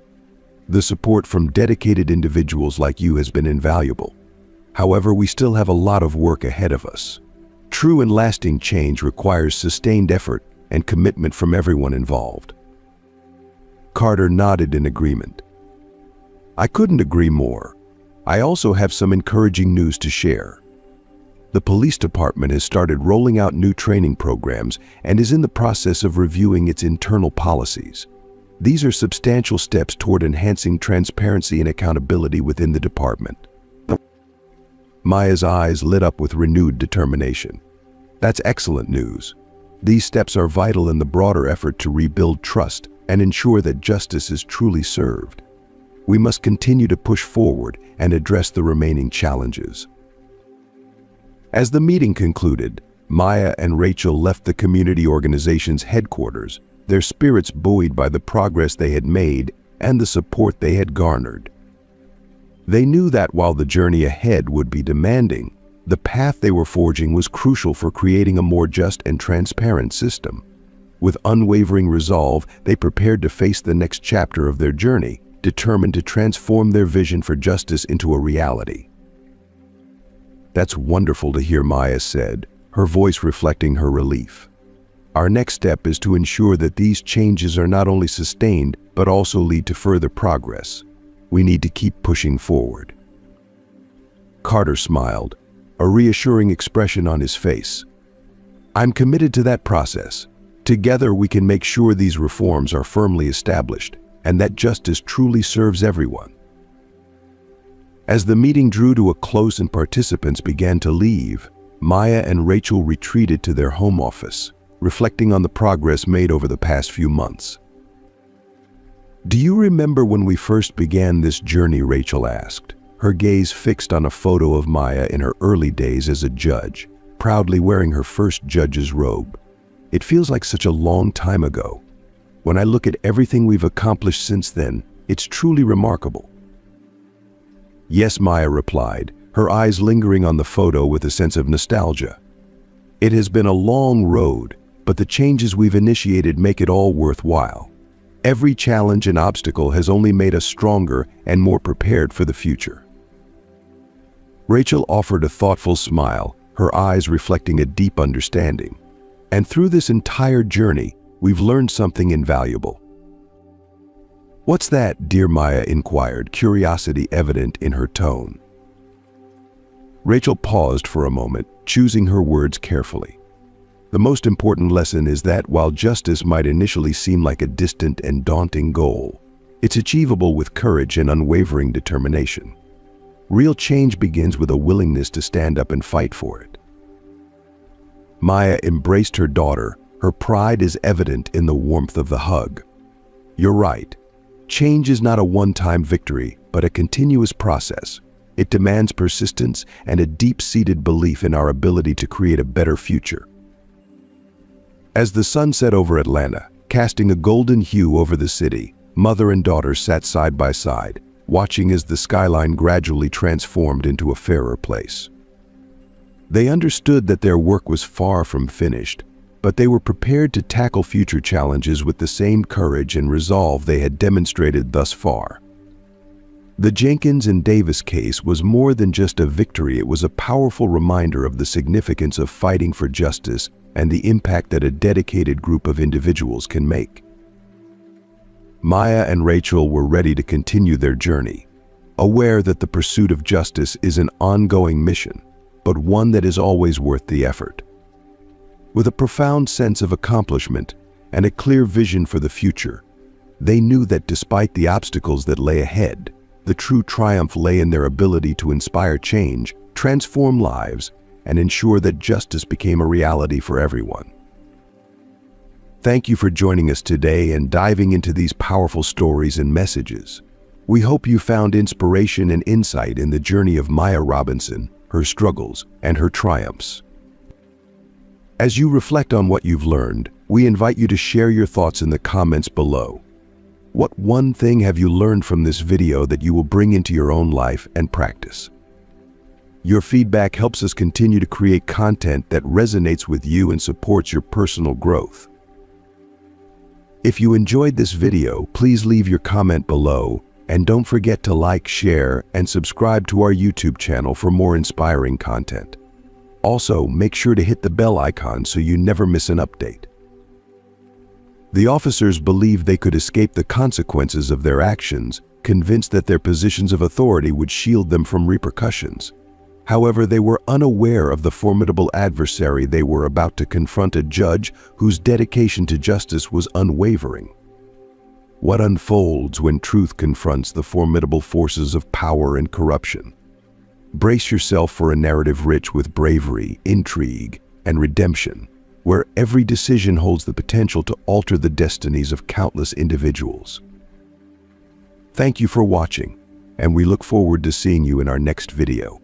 The support from dedicated individuals like you has been invaluable. However, we still have a lot of work ahead of us. True and lasting change requires sustained effort and commitment from everyone involved. Carter nodded in agreement. I couldn't agree more. I also have some encouraging news to share. The police department has started rolling out new training programs and is in the process of reviewing its internal policies. These are substantial steps toward enhancing transparency and accountability within the department. Maya's eyes lit up with renewed determination. That's excellent news. These steps are vital in the broader effort to rebuild trust and ensure that justice is truly served. We must continue to push forward and address the remaining challenges. As the meeting concluded, Maya and Rachel left the community organization's headquarters, their spirits buoyed by the progress they had made and the support they had garnered. They knew that while the journey ahead would be demanding, the path they were forging was crucial for creating a more just and transparent system. With unwavering resolve, they prepared to face the next chapter of their journey, determined to transform their vision for justice into a reality. That's wonderful to hear, Maya said, her voice reflecting her relief. Our next step is to ensure that these changes are not only sustained, but also lead to further progress. We need to keep pushing forward. Carter smiled, a reassuring expression on his face. I'm committed to that process. Together we can make sure these reforms are firmly established and that justice truly serves everyone. As the meeting drew to a close and participants began to leave, Maya and Rachel retreated to their home office, reflecting on the progress made over the past few months. Do you remember when we first began this journey? Rachel asked, her gaze fixed on a photo of Maya in her early days as a judge, proudly wearing her first judge's robe. It feels like such a long time ago. When I look at everything we've accomplished since then, it's truly remarkable. Yes, Maya replied, her eyes lingering on the photo with a sense of nostalgia. It has been a long road, but the changes we've initiated make it all worthwhile. Every challenge and obstacle has only made us stronger and more prepared for the future. Rachel offered a thoughtful smile, her eyes reflecting a deep understanding. And through this entire journey, we've learned something invaluable. What's that, dear? Maya inquired, curiosity evident in her tone. Rachel paused for a moment, choosing her words carefully. The most important lesson is that while justice might initially seem like a distant and daunting goal, it's achievable with courage and unwavering determination. Real change begins with a willingness to stand up and fight for it. Maya embraced her daughter, her pride is evident in the warmth of the hug. You're right. Change is not a one-time victory, but a continuous process. It demands persistence and a deep-seated belief in our ability to create a better future. As the sun set over Atlanta, casting a golden hue over the city, mother and daughter sat side by side, watching as the skyline gradually transformed into a fairer place. They understood that their work was far from finished, but they were prepared to tackle future challenges with the same courage and resolve they had demonstrated thus far. The Jenkins and Davis case was more than just a victory, it was a powerful reminder of the significance of fighting for justice and the impact that a dedicated group of individuals can make. Maya and Rachel were ready to continue their journey, aware that the pursuit of justice is an ongoing mission, but one that is always worth the effort. With a profound sense of accomplishment and a clear vision for the future, they knew that despite the obstacles that lay ahead, the true triumph lay in their ability to inspire change, transform lives, and ensure that justice became a reality for everyone. Thank you for joining us today and diving into these powerful stories and messages. We hope you found inspiration and insight in the journey of Maya Robinson, her struggles, and her triumphs. As you reflect on what you've learned, we invite you to share your thoughts in the comments below. What one thing have you learned from this video that you will bring into your own life and practice? Your feedback helps us continue to create content that resonates with you and supports your personal growth. If you enjoyed this video, please leave your comment below, and don't forget to like, share, and subscribe to our YouTube channel for more inspiring content. Also, make sure to hit the bell icon so you never miss an update. The officers believed they could escape the consequences of their actions, convinced that their positions of authority would shield them from repercussions. However, they were unaware of the formidable adversary they were about to confront, a judge whose dedication to justice was unwavering. What unfolds when truth confronts the formidable forces of power and corruption? Brace yourself for a narrative rich with bravery, intrigue, and redemption, where every decision holds the potential to alter the destinies of countless individuals. Thank you for watching, and we look forward to seeing you in our next video.